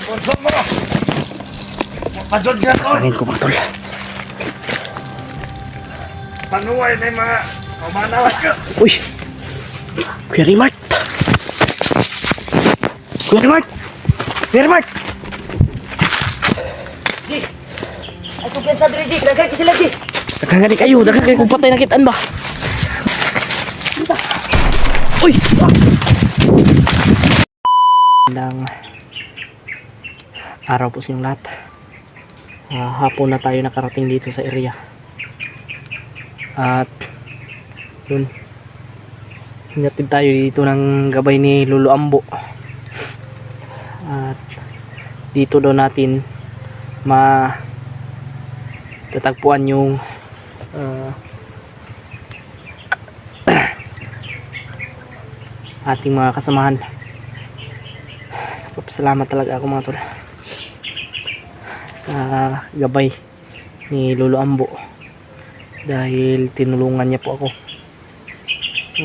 Sponsor mo! Padod yan, oh! Pangin ko mga tol. Panuway na yung mga pamanawas ko! Uy! Kuya Rimart! Kuya Rimart! Kuya Rimart! Di! Ay kung piyansa diri, Di! Dagay ka sila, Di! Daghang gani kayo! Daghang kayo kung patay nakitaan ba? Uy! Magandang araw po sa inyong lahat. Hapon na tayo nakarating dito sa area. At yun, hinatid tayo dito ng gabay ni Lolo Ambo. At dito daw natin matatagpuan yung ating mga kasamahan. Nagpapasalamat talaga ako mga tol sa gabay ni Lolo Ambo dahil tinulungan niya po ako.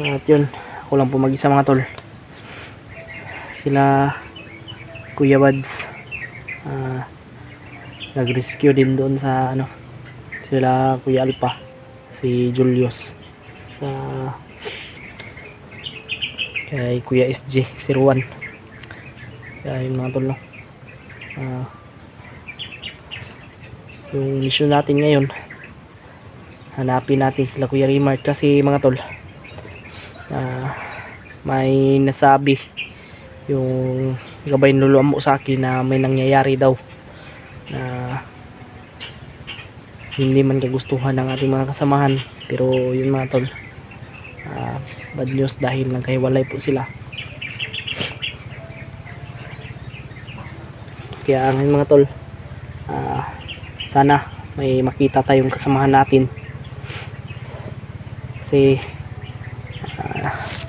At yun, ako lang po mag-isa mga tol. Sila Kuya Wads nag-rescue din doon sa ano, sila Kuya Alpa, si Julius sa kay Kuya SJ, si Ruan. Kaya yun mga tol, no? Yung mission natin ngayon, hanapin natin sila Kuya Rimart kasi mga tol, may nasabi yung gabay ng Lolo Ambo sa akin na may nangyayari daw na hindi man kagustuhan ng ating mga kasamahan. Pero yun mga tol, bad news dahil nagkahiwalay po sila. Kaya ngayon mga tol, sana may makita tayong kasamahan natin kasi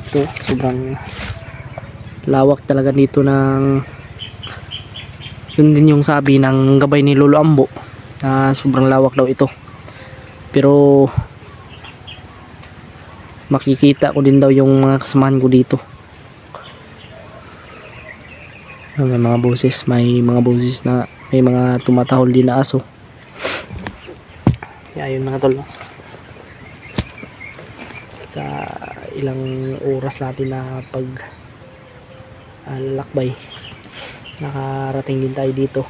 ito sobrang lawak talaga dito ng yun din yung sabi ng gabay ni Lolo Ambo, sobrang lawak daw ito. Pero makikita ko din daw yung mga kasamahan ko dito. May mga boses, na may mga tumatahol din na aso. Kaya yun mga tol, no? Sa ilang oras natin na pag lalakbay, nakarating din tayo dito.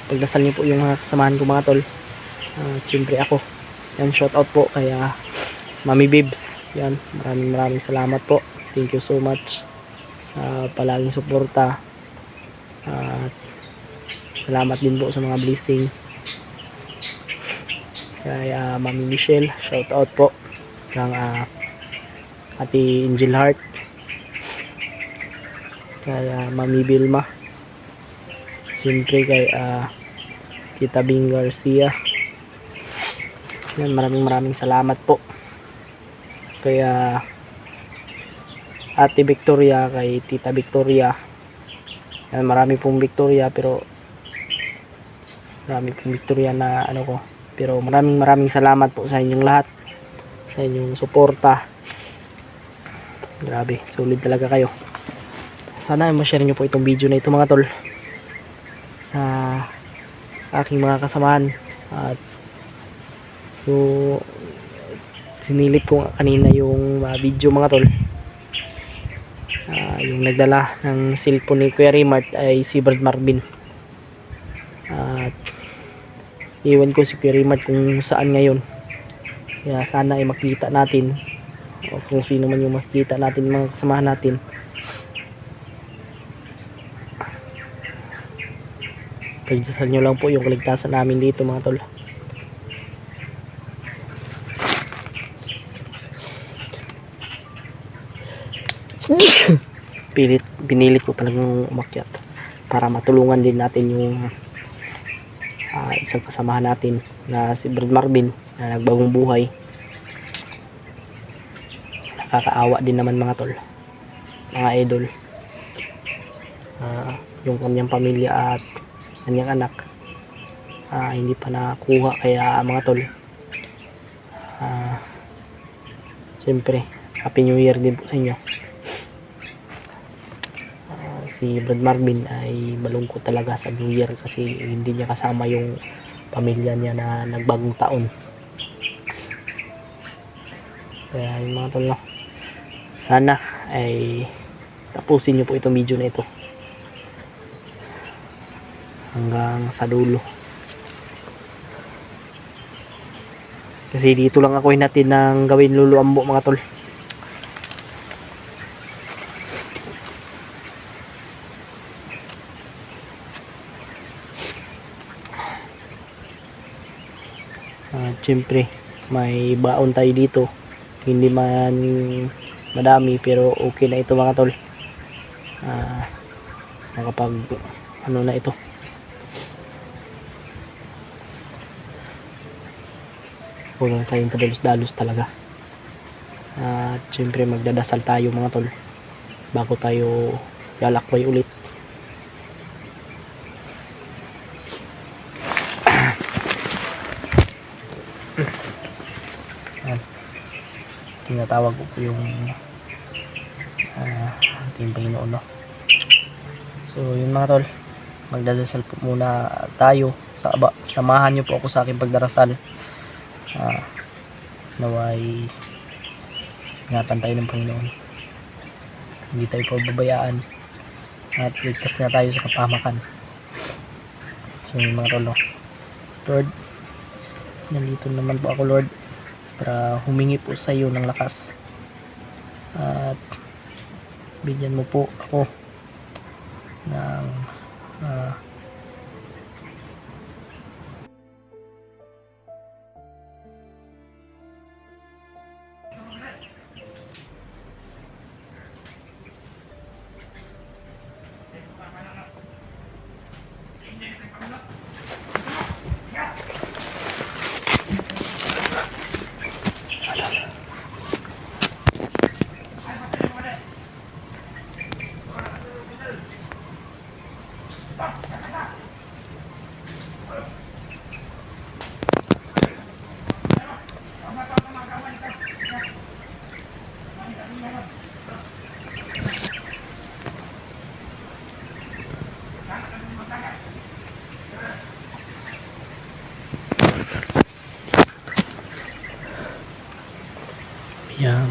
Pagdasal niyo po yung mga kasamahan ko mga tol. Siyempre ako, yan, shout out po kaya Mami Bibs, yan, maraming salamat po, thank you so much sa palaging suporta. At salamat din po sa mga blessing kaya Mami Michelle, shout out po kang Ate Angel Heart, kaya Mami Vilma, siyempre kay Tita Bing Garcia. Yan, maraming salamat po. Kaya Ate Victoria, kay Tita Victoria. Yan, marami pong Victoria, pero marami pong Victoria na ano ko. Pero maraming salamat po sa inyong lahat, sa inyong suporta. Grabe, solid talaga kayo. Sana ma-share nyo po itong video na ito mga tol sa aking mga kasamahan. At yung sinilip ko kanina yung video mga tol, yung nagdala ng cellphone ni Kuya Rimart ay si Brad Marvin. At iwan ko si Kuya Rimart kung saan ngayon, kaya sana ay makita natin, o kung sino man yung makita natin mga kasamahan natin. Pagdasal nyo lang po yung kaligtasan namin dito mga tol. Binilit ko talagang umakyat para matulungan din natin yung isang kasamahan natin na si Brad Marvin na nagbagong buhay. Nakakaawa din naman mga tol, mga idol. Yung kanyang pamilya at kanyang anak hindi pa nakuha, kaya mga tol, siyempre Happy New Year din po sa inyo. si Brad Marvin ay malungkot talaga sa New Year kasi hindi niya kasama yung pamilya niya na nagbagong taon. Kaya yung mga tol, no, sana ay tapusin niyo po itong video na ito hanggang sa dulo. Kasi dito lang ako hinatid ng gawin luluambo mga tol. Siyempre may baon tayo dito. Hindi man madami pero okay na ito mga tol. Nakapag ano na ito. Huwag lang tayong padalos-dalos talaga. At siyempre magdadasal tayo mga tol bago tayo lalakbay ulit. Tinatawag ko po yung ating Panginoon, no? So yun mga tol, magdadasal po muna tayo. Samahan nyo po ako sa aking pagdarasal. Naway ingatan tayo ng Panginoon, hindi tayo pababayaan at ligtas na tayo sa kapahamakan. So yung mga tol, no? Lord, nandito naman po ako Lord para humingi po sa iyo ng lakas at bigyan mo po ako ng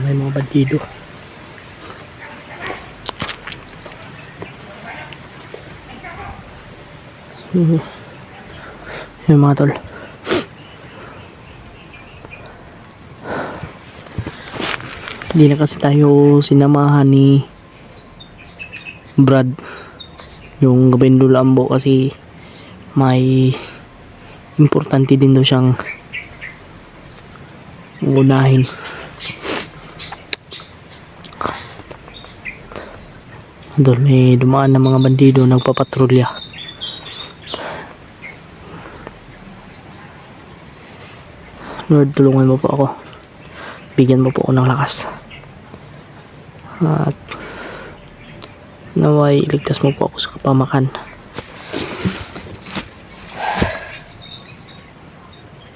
may mga bandido. Yung mga tol, hindi na kasi tayo sinamahan ni Brad yung gabing lulambo kasi may importante din daw siyang unahin. Doon may dumaan ng mga bandido nagpapatrolya. Lord, tulungan mo po ako. Bigyan mo po ako ng lakas. At naway iligtas mo po ako sa kapamakan.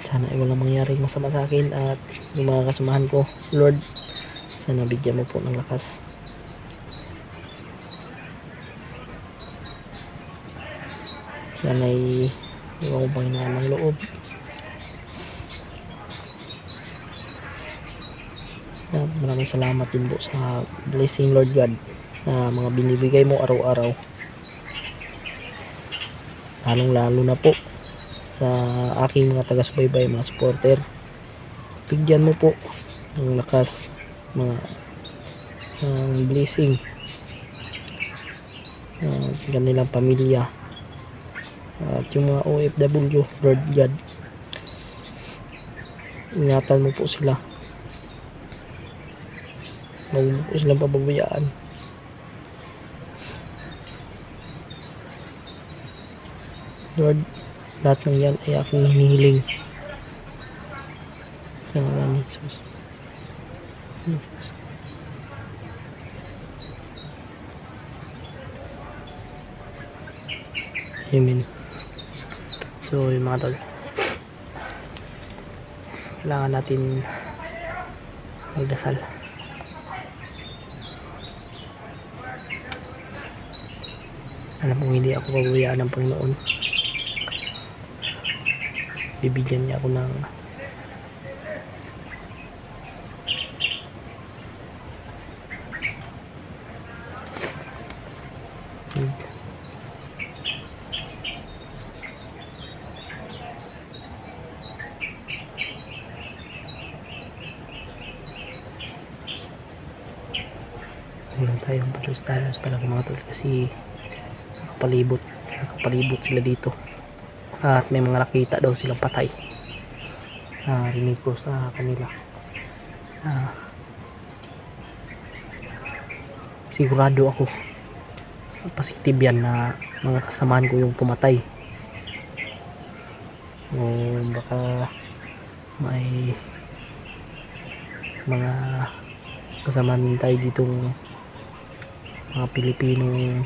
Sana ay walang mangyaring masama sa akin at yung mga kasamahan ko. Lord, sana bigyan mo po ng lakas. Sana ay iwan ko Panginoon ng loob. At maraming salamat din po sa blessing Lord God na mga binibigay mo araw-araw. Lalong lalo na po sa aking mga taga-subaybay, mga supporter. Bigyan mo po ng lakas, mga blessing kanilang pamilya at yung mga OFW. Lord God, ingatan mo po sila, huwag mo po silang pababayaan. Lord, lahat ng yan ay aking hinihiling sa ngalan ni Jesus. Amen. So yung mga tol, kailangan natin magdasal. Alam kong hindi ako pabayaan ng Panginoon. Bibigyan niya ako ng meron tayong palos-talos talaga mga tol, kasi nakapalibot sila dito at may mga nakita daw silang patay. Rinig ko sa kanila. Sigurado ako positive yan na mga kasamaan ko yung pumatay, o baka may mga kasamaan din tayo ditong mga Pilipinong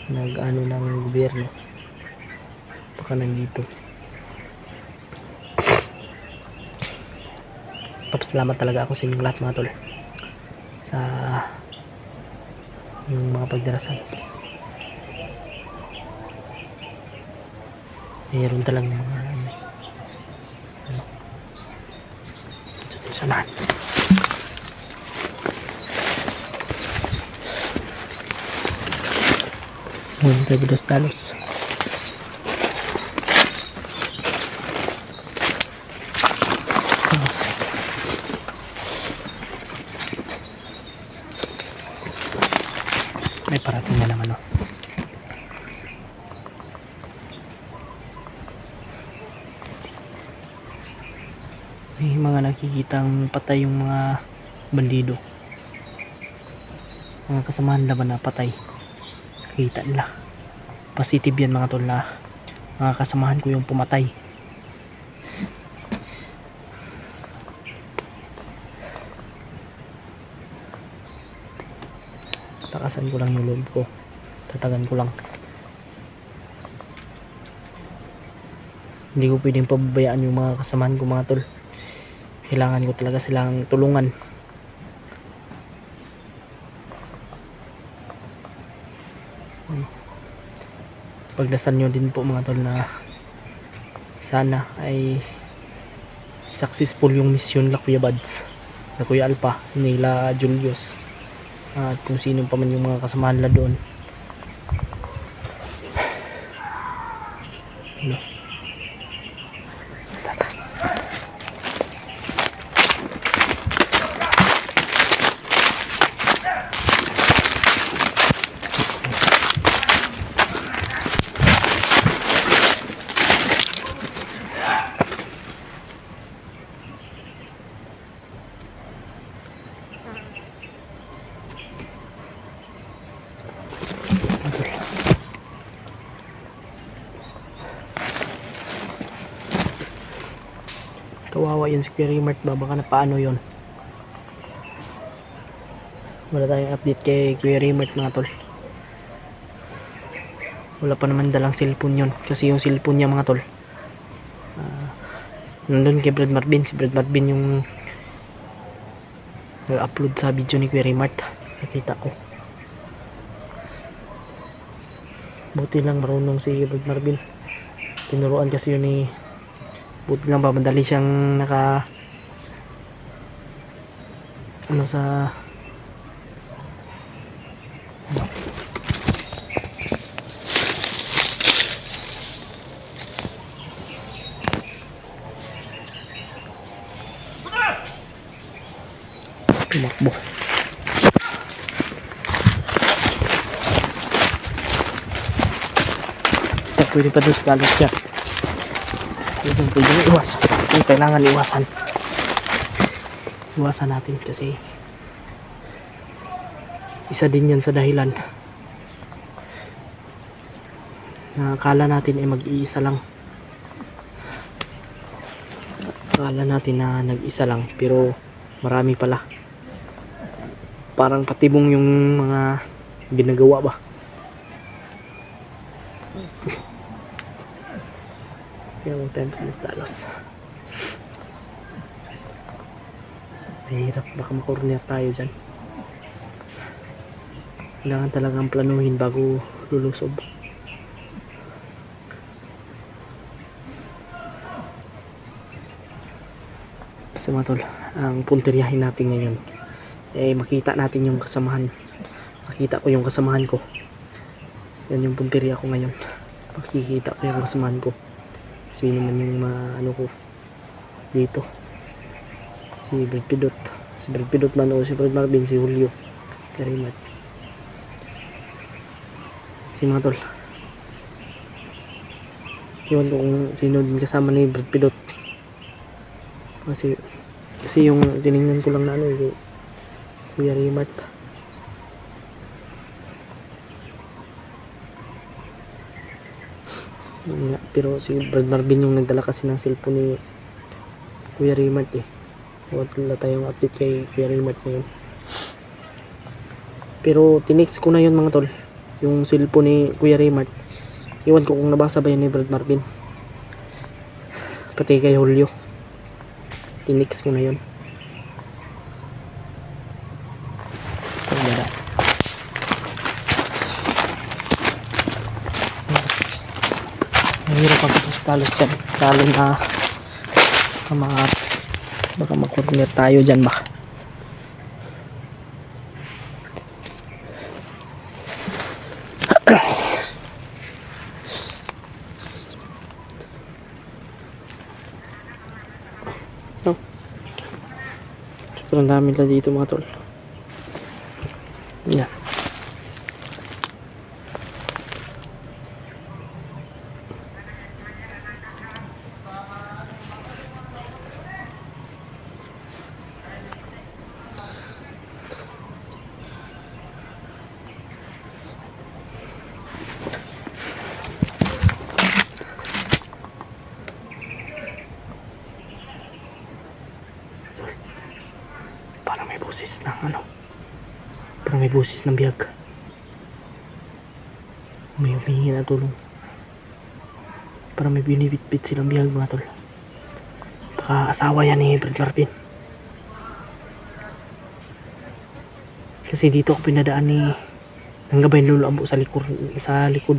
nag-ano ng gobyerno, baka nandito. Papasalamat talaga ako sa inyong lahat mga tol sa yung mga pagdarasal. Mayroon talagang mga sanahan. Ngayon tayo palos-talos. May parating na naman, oh. May mga nakikitang patay yung mga bandido, mga kasamahan laban na patay. Nakita nila. Positive yan mga tol na mga kasamahan ko yung pumatay. Takasan ko lang yung loob ko, tatagan ko lang. Hindi ko pwedeng pababayaan yung mga kasamahan ko mga tol. Kailangan ko talaga silang tulungan. Pagdasal nyo din po mga tol na sana ay successful yung mission la Kuya Bads, la Kuya Alpa, nila Julius, at kung sino pa man yung mga kasamahan la doon. Kawawa yun si Kuya Rimart ba, baka na paano yun. Wala tayong update kay Kuya Rimart mga tol. Wala pa naman dalang cellphone yun, kasi yung cellphone niya mga tol nandun kay Brad Marvin. Si Brad Marvin yung nag-upload sa video ni Kuya Rimart, nakita ko. Buti lang marunong si Brad Marvin, tinuruan kasi yun ni buti lang ba madali siyang naka ano sa tumakbo. Pwede pa doon sa galos siya. Pwede iwasan. Yung kailangan iwasan natin kasi isa din yan sa dahilan na akala natin ay mag-iisa lang. Akala natin na nag-isa lang pero marami pala. Parang patibong yung mga ginagawa ba. Yung time to Dalos. Mahirap, baka makorner tayo dyan. Kailangan talagang planuhin bago lulusob. Basta mga tol, ang punteriyahin natin ngayon eh makita natin yung kasamahan. Makita ko yung kasamahan ko. Yan yung punteriya ko ngayon. Makikita ko yung kasamahan ko. Sino man yung ano ko dito. Si Brad Pidot. Si Brad Pidot man o si Brad Marvin, si Julio. Karimat. Si mga tol. Iwan ko kung sino din kasama ni Brad Pidot. Kasi yung tinignan ko lang na ano eh, Kuya Rimat. Pero si Brad Marvin yung nagdala kasi ng cellphone ni Kuya Rimat eh. Wala tayong update kay Kuya Rimat ngayon. Pero tinext ko na yun mga tol, yung cellphone ni Kuya Rimat. Iwan ko kung nabasa ba yun ni Brad Marvin, pati kay Julio. Tinext ko na yun. Mahirap ang talos dyan, lalo na baka makorner tayo dyan baka. No. Sobrang dami nila dito mga tol. Yan. Parang may boses ng ano, parang may boses ng biyag, may humingi na tulong, parang may binibitbit silang biyag mga tol. Baka asawa yan ni Brad Marvin, kasi dito ako pinadaan ni ng gabay lolo ambo sa likod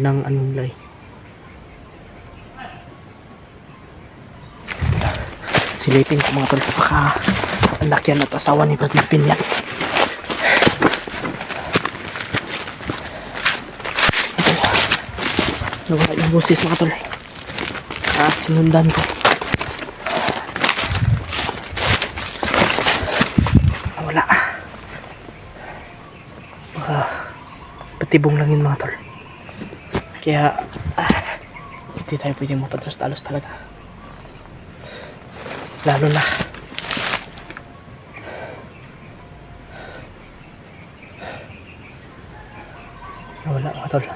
ng anong lay. Silipin ko mga tol, baka anak yan at asawa ni Brad Marvin yan. Nawala yung boses mga tol. Sinundan ko. Nawala. Baka patibong lang yun mga tol. Kaya hindi tayo pwedeng mapadros-talos talaga. Lalo na wala mga tol.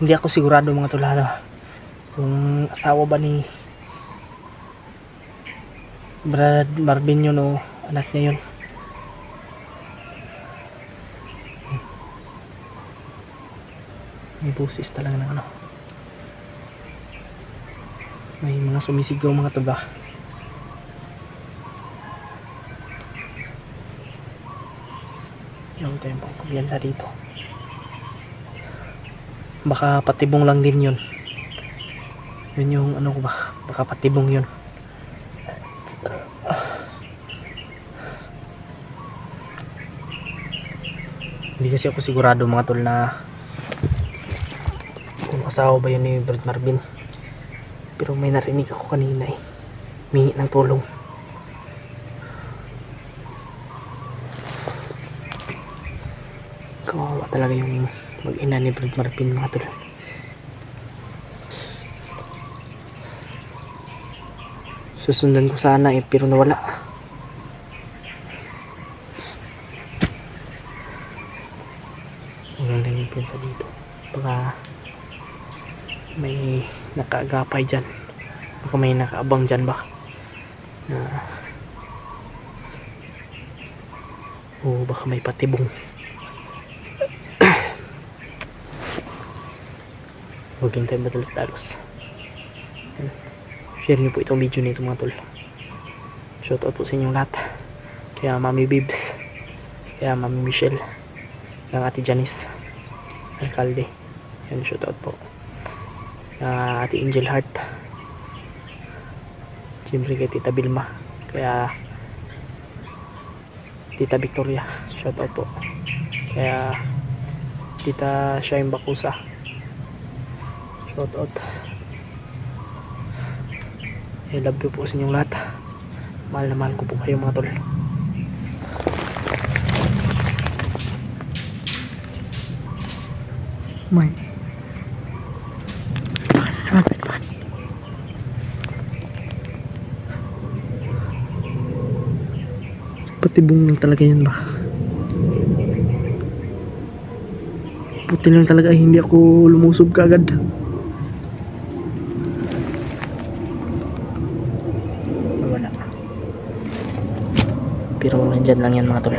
Hindi ako sigurado mga tol kung asawa ba ni Brad Marvin yun o anak niya yun. May busis talaga ng ano, may mga sumisigaw mga tol ba. Yung tayong pangkumpiyansa dito. Baka patibong lang din yun. Yun yung ano ko ba, baka patibong yun. Hindi kasi ako sigurado mga tol na kung asawa ba yun ni Brad Marvin. Pero may narinig ako kanina eh, humingi ng tulong. Kawawa talaga yung mag-ina ni Brad Marvin mga tol. Susundan ko sana eh, pero nawala. Wala lang yung pensa dito. Baka may nakaagapay dyan, baka may nakaabang dyan ba o baka may patibong. Huwag lang tayo matalos-talos. Share nyo po itong video nito mga tol. Shoutout po sa inyong lahat, kaya Mami Bibs, kaya Mami Michelle, ng Ate Janice Alcalde. Yan, shoutout po. Ate Angel Heart, siyempre kay Tita Vilma, kaya Tita Victoria, shoutout po. Kaya Tita Shaim Bakusa, shoutout. I love you po sa inyong lahat. Mahal na mahal ko po kayo mga tol. May patibong lang talaga yan ba? Puti lang talaga, hindi ako lumusob kaagad. Wala. Pero nandyan lang yan mga tol.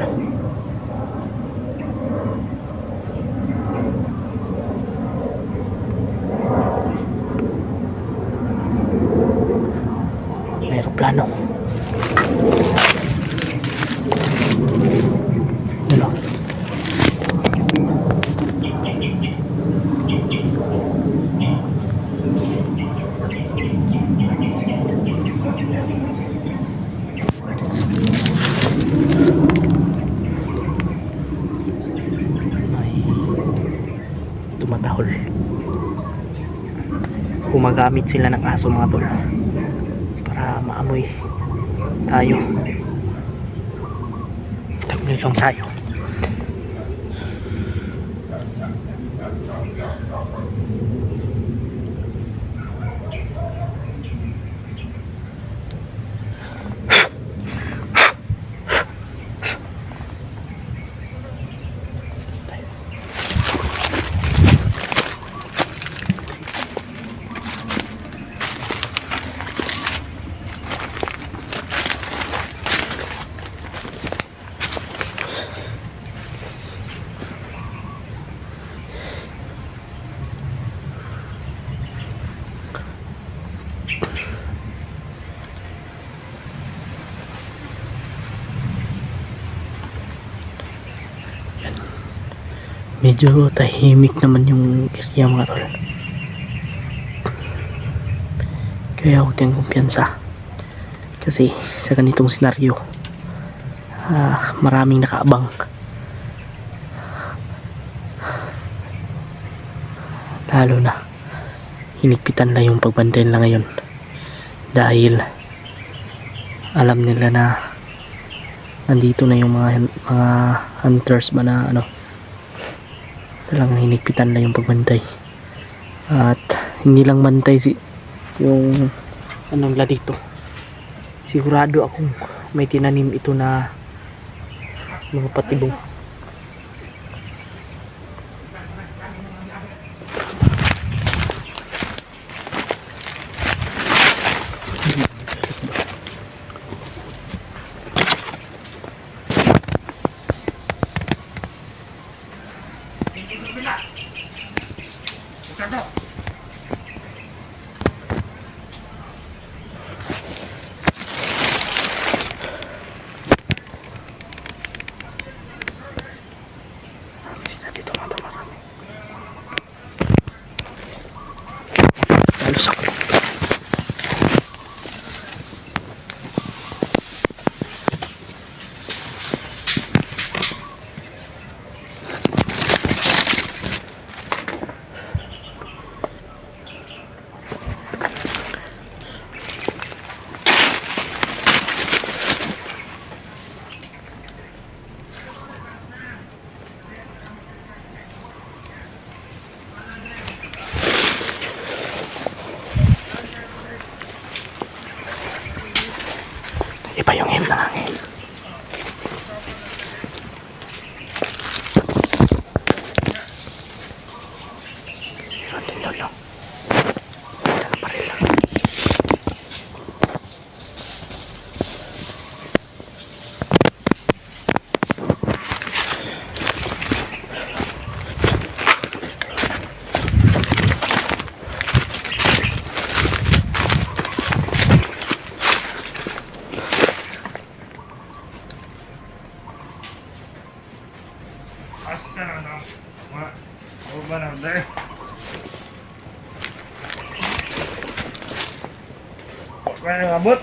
May aeroplano. Hello. Tumatahol. Gumagamit sila ng aso mga tol para maamoy tayo. Tagmil lang tayo. Medyo tahimik naman yung area mga tol, kaya huwag tayong kumpiyansa kasi sa ganitong senaryo maraming nakaabang, lalo na hinigpitan na yung pagbantay nila ngayon dahil alam nila na nandito na yung mga hunters ba na ano, talagang hinigpitan na yung pagbantay. At hindi lang bantay yung anong la dito, sigurado akong may tinanim ito na mga patibong. Asa na na. Ba na deh. Kaya ngabot.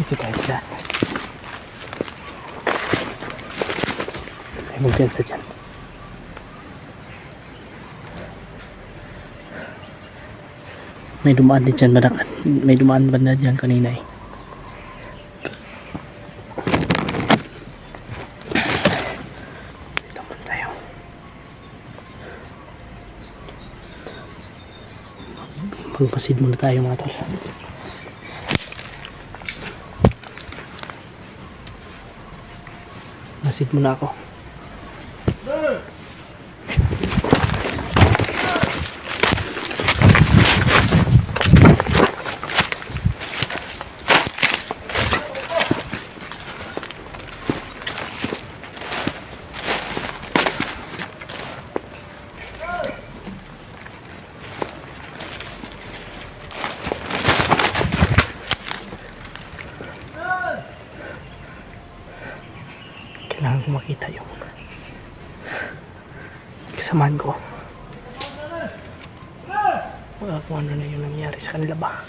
Dito tayo dyan. Ay magpiyansa dyan. May dumaan din dyan badakan. May dumaan banda dyan kanina eh. Dito muna tayo. Magpasid muna tayo mga tol. Masid muna ako. Kailangan ko makita yung kasamaan ko. Kung ano na yung nangyari sa kanila ba.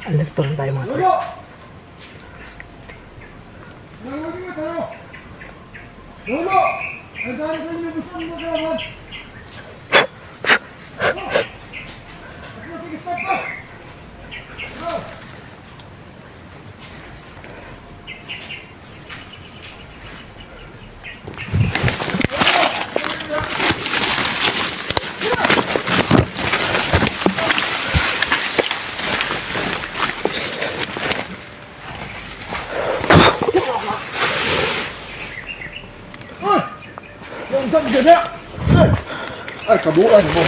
Alerto lang tayo mga tol. Ay, kabuan mo.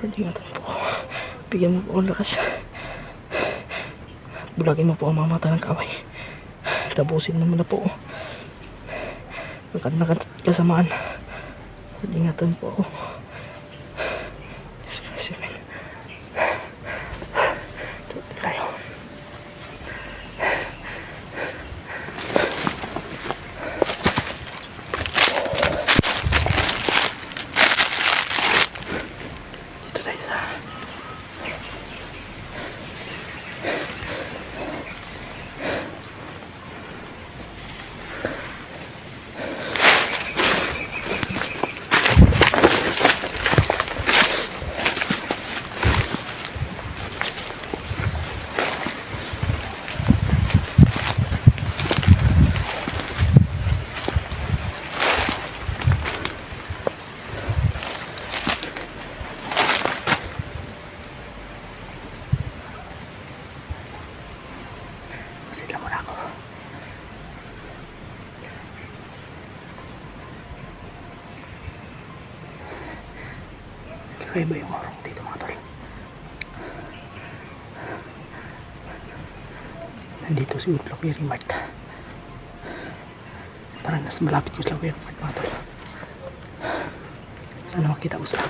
Ingatan po. Bigyan mo po ang lakas. Bulagin mo po ang mga mata ng kaaway. Tapusin mo na po. Magkanakat kasamaan. Ingatan po ako. Jesus Christ, amen. Tutin tayo. Dito tayo sa sila muna ako. Kakaiba yung orong dito mga tol. Nandito si Lawyer Mart. Parang mas malapit ko sa Lawyer Mart mga tol. Sana makita ko sila.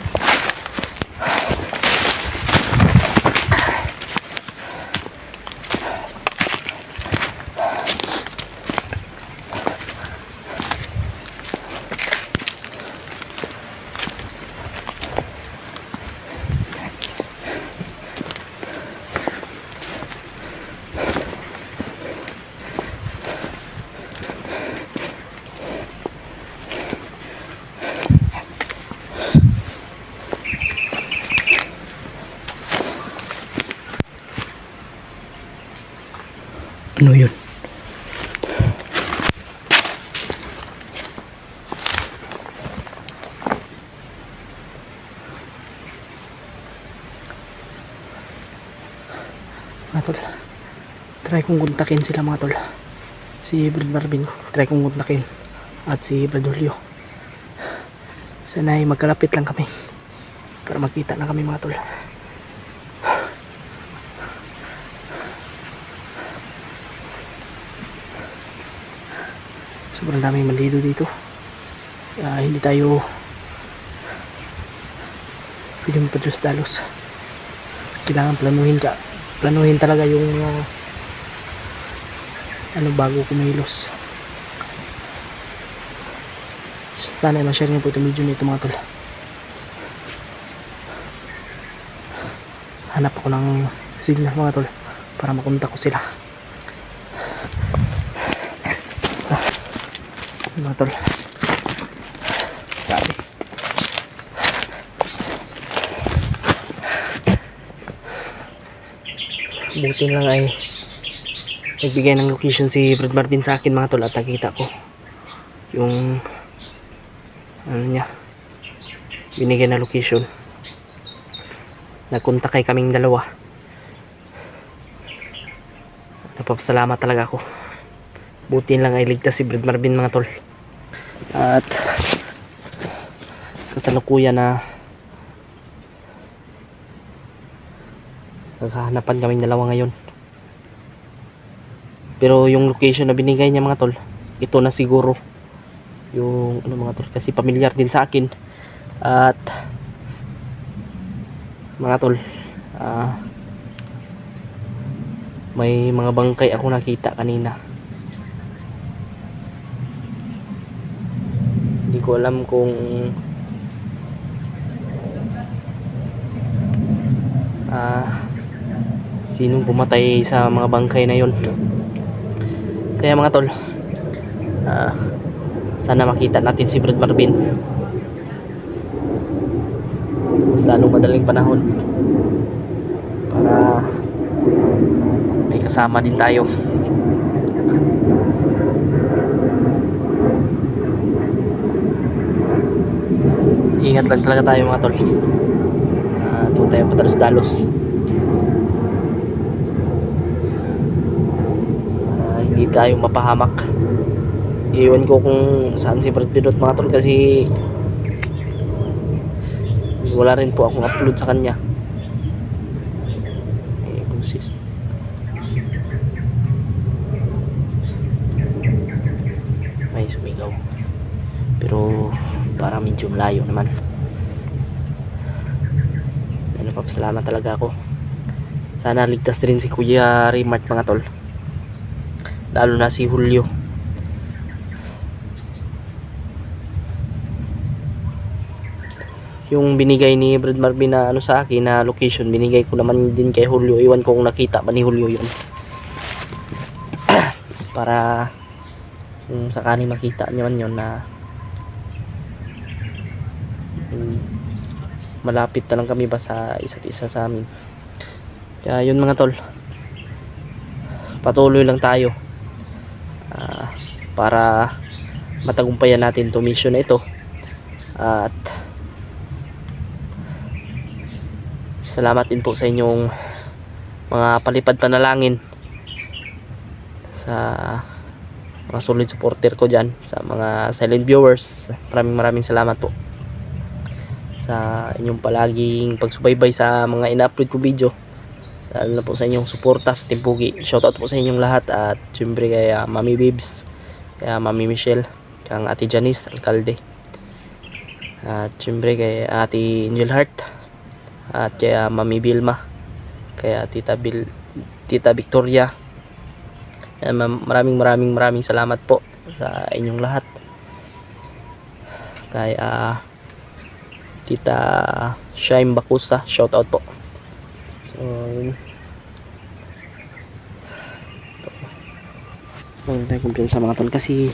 Ano yun? Mga tol, try kong kontakin sila mga tol. Si Brad Marvin, try kong kontakin. At si Brad Julio. Sana'y magkalapit lang kami para makita na kami mga tol. Sobrang daming malido dito. Hindi tayo pwede mapadlos-dalos. Kailangan planuhin talaga yung bago kumilos. Sana ma-share niyo po itong video nito mga tol. Hanap ako ng signal mga tol para makontak ko sila. Mga tol, grabe. Buti lang ay nagbigay ng location si Brad Marvin sa akin mga tol, at nakita ko yung niya, binigay na location. Nagkontak kay kaming dalawa. Napapasalamat talaga ako. Buti lang ay ligtas si Brad Marvin mga tol. At kasalukuyan na naghahanapan kaming dalawa ngayon. Pero yung location na binigay niya mga tol, ito na siguro yung mga tol, kasi pamilyar din sa akin. At mga tol, may mga bangkay ako nakita kanina. Hindi ko alam kung sinong pumatay sa mga bangkay na yon. Kaya mga tol, sana makita natin si Brad Marvin mas lalong madaling panahon para may kasama din tayo. Ingat lang talaga tayo mga tol. Tuwa tayo patalos-dalos. Hindi tayo mapahamak. Iwan ko kung saan si Brad Pidot mga tol, kasi wala rin po akong upload sa kanya. Ay, busis. May sumigaw. Pero para medyo malayo naman. Papasalamat talaga ako. Sana ligtas din si Kuya Raymart mga tol. Lalo na si Julio. Yung binigay ni Brad Marvin na ano sa akin na location, binigay ko naman din kay Julio. Iwan ko kung nakita ba ni Julio yun. Para kung sakali makita niyo yun na malapit na lang kami ba sa isa't isa sa amin. Kaya yun mga tol, patuloy lang tayo para matagumpayan natin itong mission na ito. At salamat din po sa inyong mga palipad panalangin, sa mga solid supporter ko dyan, sa mga silent viewers. Maraming salamat po sa inyong palaging pagsubaybay sa mga ina-upload ko video, lalo na po sa inyong suporta sa Timpugi. Shoutout po sa inyong lahat. At syempre kay Mami Bibs, kay Mami Michelle, kang Ate Janice Alcalde, at syempre kay Ate Angel Heart, at kay Mami Vilma, kay Tita Victoria. Maraming salamat po sa inyong lahat. Kay Tita Shaim Bakusa, shout out po. So huwag tayo kumpiyansa mga tol, kasi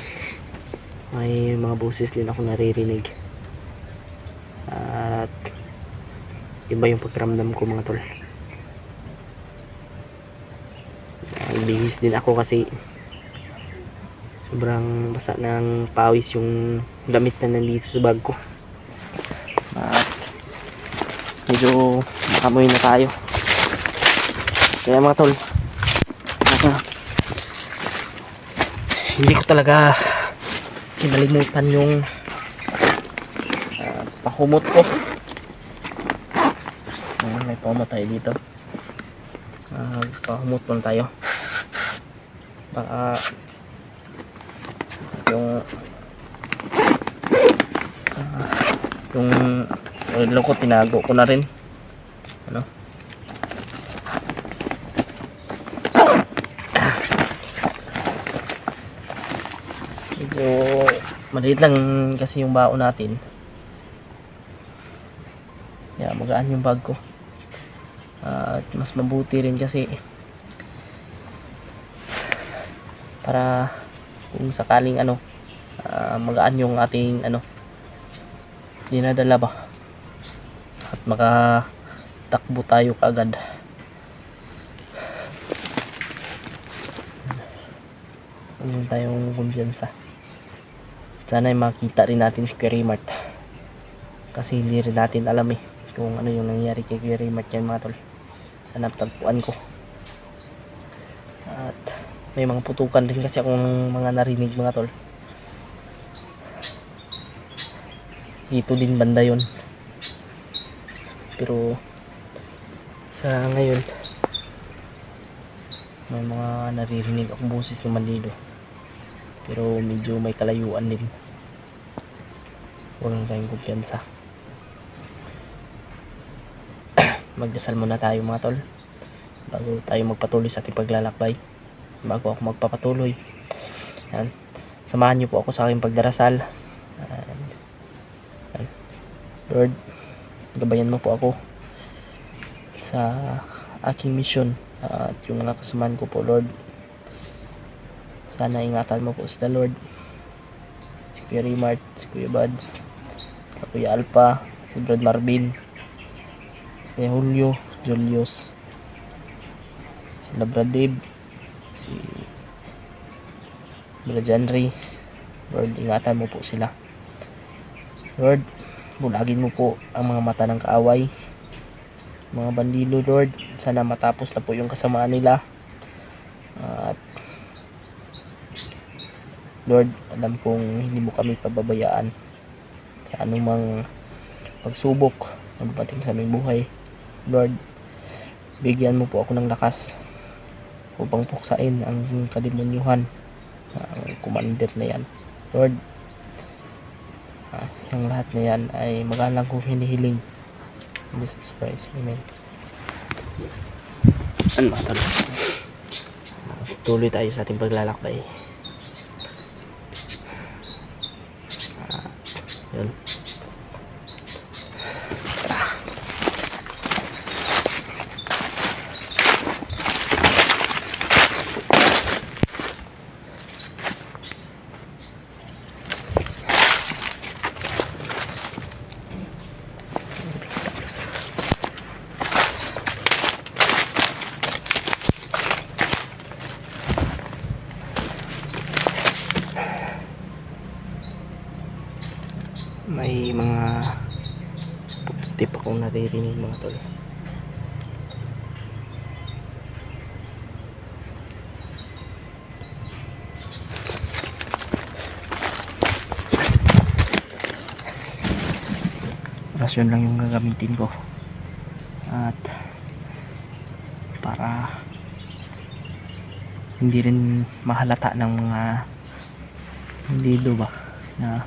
may mga boses din ako naririnig. At iba yung pagramdam ko mga tol. Bihis din ako kasi sobrang basa ng pawis yung damit na nandito sa bag ko. At medyo makamoy na tayo. Kaya mga tol, hindi ko talaga kinalimutan yung pahumot ko. May pahumot tayo dito. Pahumot muna tayo. Baka yung relo ko tinago ko na rin. Ano? Medyo maliit lang kasi yung baon natin. Yeah, magaan yung bag ko. At mas mabuti rin kasi para kung sakaling magaan yung ating dinadala ba, at makatakbo tayo kaagad. Huwag tayong kumpiyansa. Sana ay makita rin natin si Kuya Raymart, kasi hindi rin natin alam kung ano yung nangyari kay Kuya Raymart yan mga tol. Sana tagpuan ko. At may mga putukan din kasi akong mga narinig mga tol. Dito din banda yun. Pero sa ngayon may mga naririnig akong boses naman dito. Pero medyo may kalayuan din. Huwag lang tayong kumpiyansa. Magdasal muna tayo mga tol bago tayo magpatuloy sa ating paglalakbay. Bago ako magpapatuloy, yan, samahan niyo po ako sa aking pagdarasal. Lord, gabayan mo po ako sa aking mission at yung mga kasamahan ko po, Lord. Sana ingatan mo po sila, Lord. Si Kuya Raymart, si Kuya Buds, si Kuya Alpha, si Brad Marvin, si Julio, Julius, si Brad Dave, si Brad Henry. Lord, ingatan mo po sila. Lord, bulagin mo po ang mga mata ng kaaway, mga bandilo, Lord. Sana matapos na po yung kasamaan nila. At Lord, alam kong hindi mo kami pababayaan. Kaya anumang pagsubok na dumating sa aming buhay. Lord, bigyan mo po ako ng lakas upang puksain ang kademonyuhan, ang commander na yan. Lord, yung lahat na yan ay magalang kong hinihiling in Jesus Christ. Amen. Ano mga tol? Tuloy tayo sa ating paglalakbay. Yun. May mga footstep akong naririnig mga tol. Rasyon lang yung gagamitin ko at para hindi rin mahalata ng mga lido ba na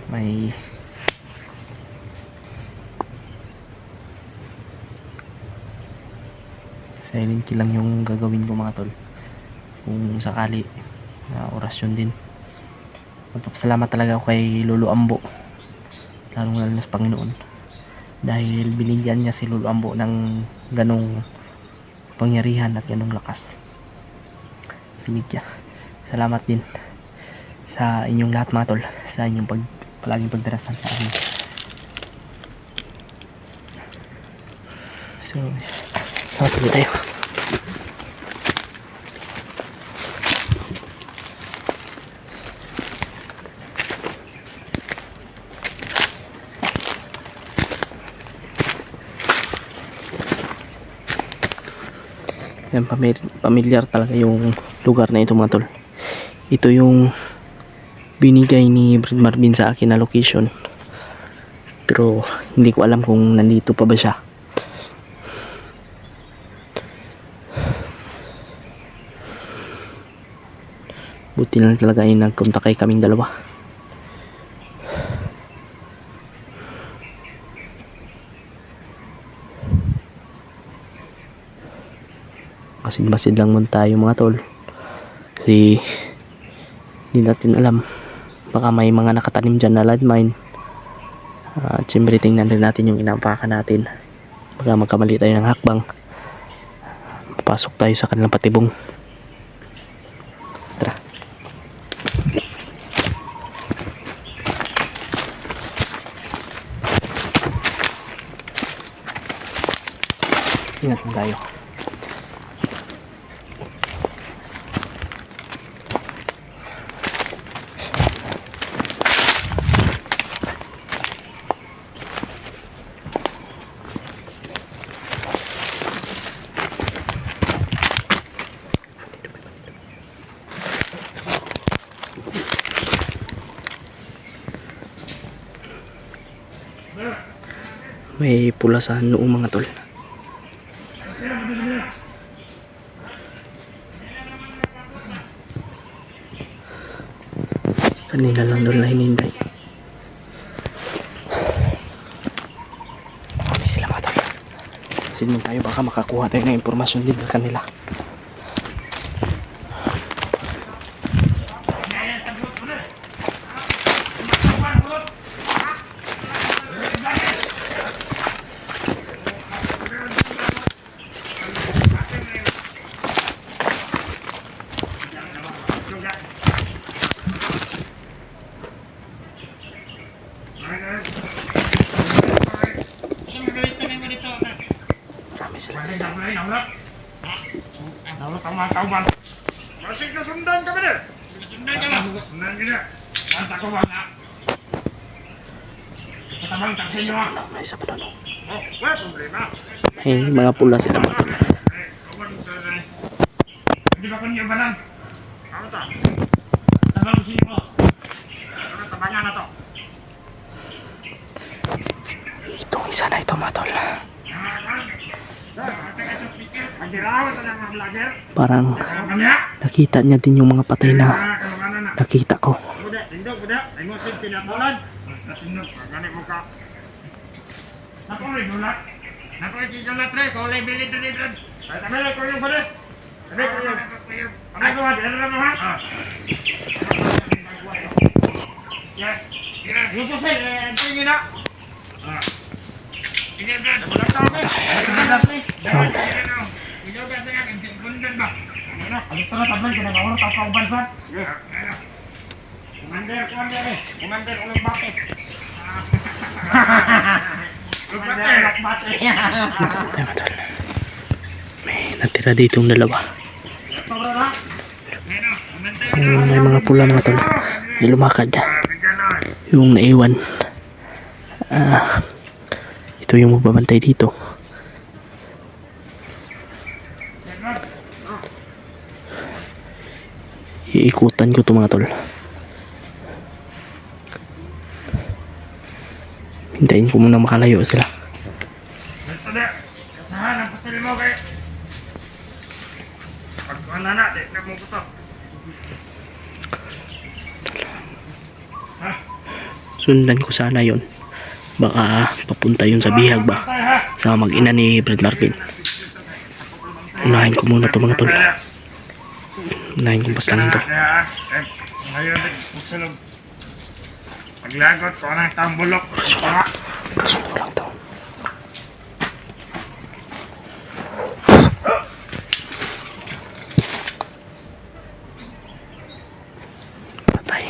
may silent kill lang yung gagawin ko mga tol kung sakali na orasyon din. Magpapasalamat talaga ako kay Lolo Ambo, lalong lalo na sa Panginoon, dahil binigyan niya si Lolo Ambo ng ganong pangyarihan at ganong lakas. Binigyan. Salamat din sa inyong lahat mga tol, sa inyong palaging pagdarasal sa amin. So, tuloy tayo. Yan, pamilyar talaga yung lugar na ito mga tol. Ito yung binigay ni Brad Marvin sa akin na location, pero hindi ko alam kung nandito pa ba siya. Buti lang talaga ay nagkontak kay kaming dalawa. Masid-masid lang muna tayo mga tol, kasi hindi natin alam, baka may mga nakatanim dyan na landmine. At syempre tingnan din natin yung inampakan natin, baka magkamali tayo ng hakbang, papasok tayo sa kanilang patibong. Tara. Ingat lang tayo. May pula sa noo mga tol. Kanina lang doon na hinintay. Hindi sila mga tol. Sino tayo, baka makakuha tayo ng impormasyon din sa kanila. Marami sila dito. Naulat ang mga kauban. Masig na sundan kami na. Sundan ka ba? Sundan ka na. Banta ko ba na? Katabang taksi nyo ha. May isa pa doon. Oh, wala problema. May mga pula sila mga tol. Hindi ba kanya ba lang? Ano ta? Tabang ko sinyo mo. Ano tabangan na to? Isa na ito mga tol. Pagkirawan na ng mga vlogger. Parang Kamya. nakita niya din yung mga patay na Kalamanan na. nakita ko. Buda, tindog, buda. Ay mo sin pinatulan. Nasinod, pagani mo ka. Nako rin nulat. Nako rin nulat re, ko lay bilit na dito. Ay tamay ko yung balik. Sabi ko yung. Ano ko ha? Ano mo ha? Ya. Yung susil, ito yung na. Sige, Brad. Wala tao ba? Ikaw kasi nga, bundan ba? Alis na tablan ko na mauro tapauban ba? Commander eh. Commander ulang bate. Commander ulang bate. Ayan, mga tol. May natira dito yung dalawa. Sobra na. May mga pula mga tol. May lumakad. Yung naiwan. Ito yung magbabantay dito. Iikutan ko ito mga tol. Hintayin ko muna makalayo sila. Ito na. Kasahan ang pasil mo kay. Pagkuhan na, di na mo gusto. Sundan ko sana yon. Baka papunta yun sa bihag ba. Sa mag-ina ni Brad Marvin. Unahin ko muna ito mga tol. Unahin kong paslangin to. Ngayon, pusulog. Paglagot ko ng tambulok. Pasok ko lang to. Patay.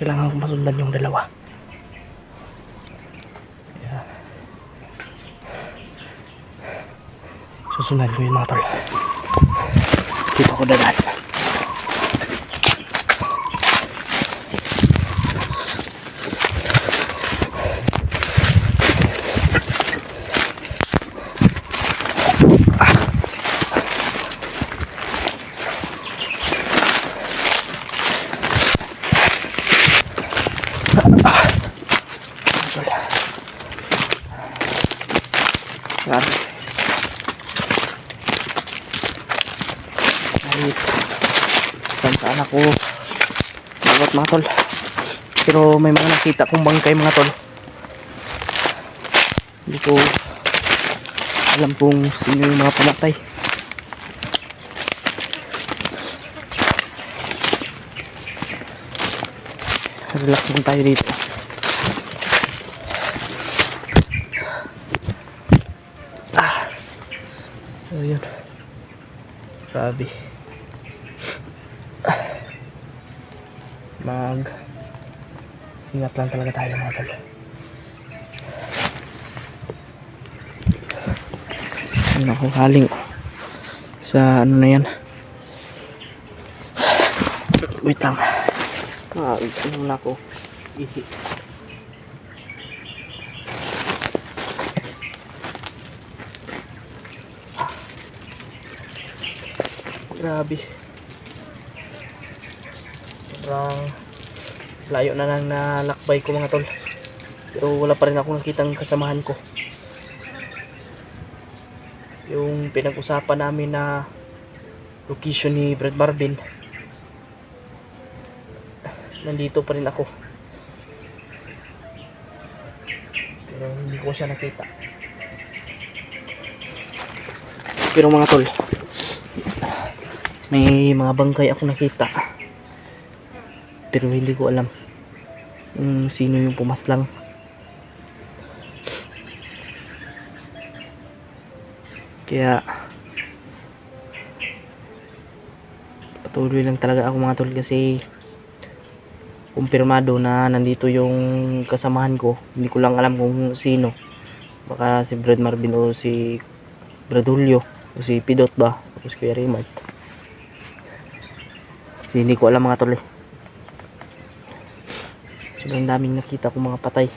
Kailangan ko masundan yung dalawa. Kaya susundan ko yung mga tol. Dito ako dadaan. Grabe. Kahit saan ako dapat mga tol. Pero may mga nakita kong bangkay mga tol. Hindi ko alam kung sino yung mga pamatay. Relax lang tayo dito. So yun. Grabe. Ingat lang talaga tayo mga tol. Ano ako galing sa ano na yan. Wait lang. Ano na ako. Ihi. Grabe. Sobrang layo na lang nalakbay ko mga tol. Pero wala pa rin akong nakitang kasamahan ko. Yung pinag-usapan namin na location ni Brad Marvin, nandito pa rin ako. Pero hindi ko siya nakita. Pero mga tol, may mga bangkay ako nakita. Pero hindi ko alam sino yung pumaslang. Kaya patuloy lang talaga ako mga tol, kasi kumpirmado na nandito yung kasamahan ko. Hindi ko lang alam kung sino. Baka si Brad Marvin o si Brad Julio o si Pidot ba o si Kuya Raymart. Kasi hindi ko alam mga tol. Sobrang daming nakita ko mga patay.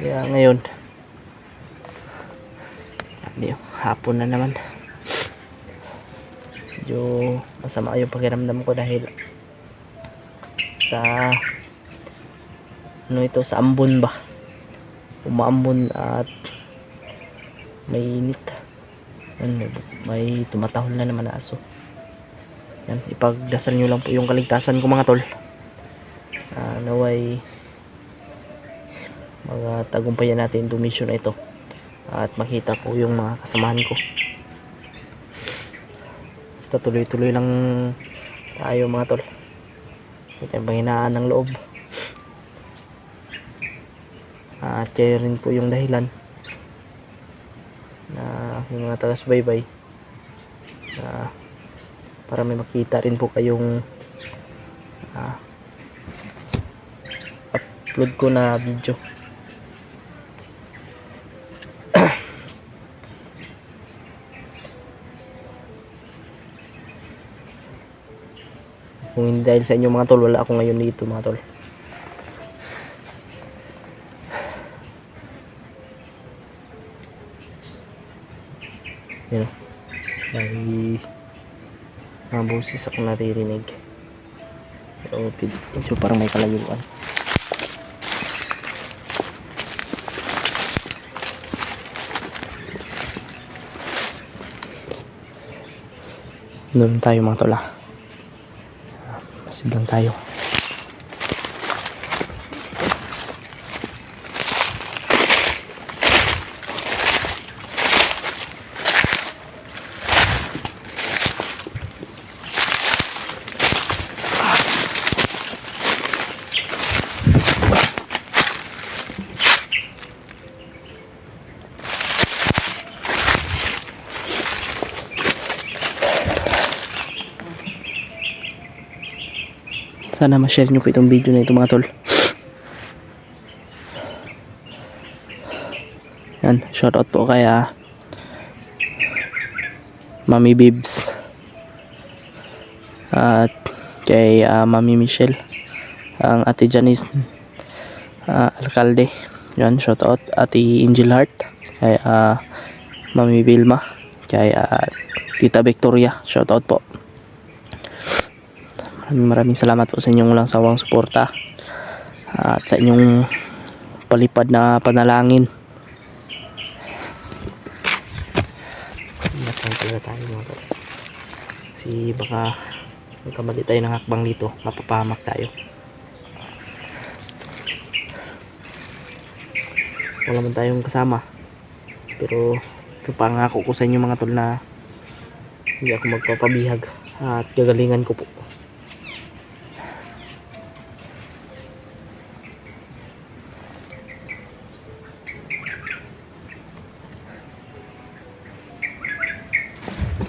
Kaya ngayon hapon na naman, medyo masama yung pakiramdam ko dahil sa sa ambon ba, umaambon at may init. May tumatahol na naman na aso. Yan, ipagdasal nyo lang po yung kaligtasan ko mga tol. Naway mga tagumpayan natin itong mission na ito at makita ko yung mga kasamahan ko. Basta tuloy-tuloy lang tayo mga tol. May tayong panghinaan ng loob. At kaya rin po yung dahilan na yung mga taga-subaybay para may makita rin po kayong upload ko na video. Kung hindi dahil sa inyo mga tol, wala ako ngayon dito mga tol. Yun, may mga boses ako naririnig. Pero medyo parang may kalayuan. Doon tayo mga tol. Masid lang tayo. Sana ma-share nyo po itong video na ito mga tol. Yan, shoutout po kay Mami Bibs at kay Mami Michelle, ang Ate Janice Alcalde. Yan, shoutout Ate Angel Heart, kay Mami Vilma, kay Tita Victoria, shoutout po. Maraming salamat po sa inyong walang sawang suporta at sa inyong palipad na panalangin. Ingat lang talaga tayo mga tol. Kasi baka magkamali tayo ng hakbang dito, mapapahamak tayo. Wala man tayong kasama, pero pangako ko sa inyo mga tol na hindi ako magpapabihag at gagalingan ko po.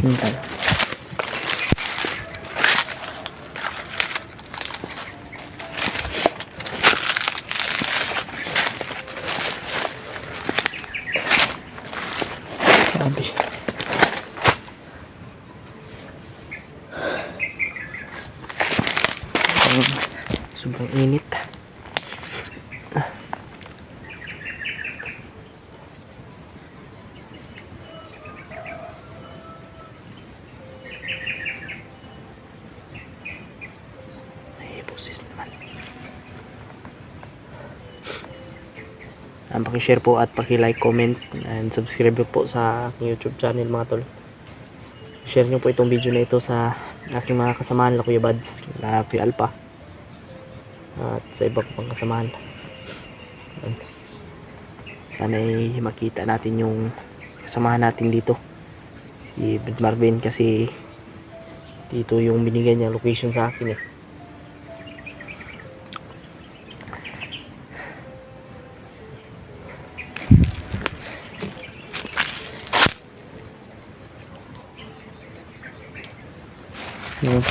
Tayo. Sabi. Sobrang init. Paki-share po at paki-like, comment and subscribe po sa aking YouTube channel mga tol. Share nyo po itong video na ito sa aking mga kasamahan, la Kuya Bads, la Kuya Alpa at sa iba ko pang kasamahan. Sana ay makita natin yung kasamahan natin dito, si Brad Marvin, kasi dito yung binigay niya location sa akin eh. Yun.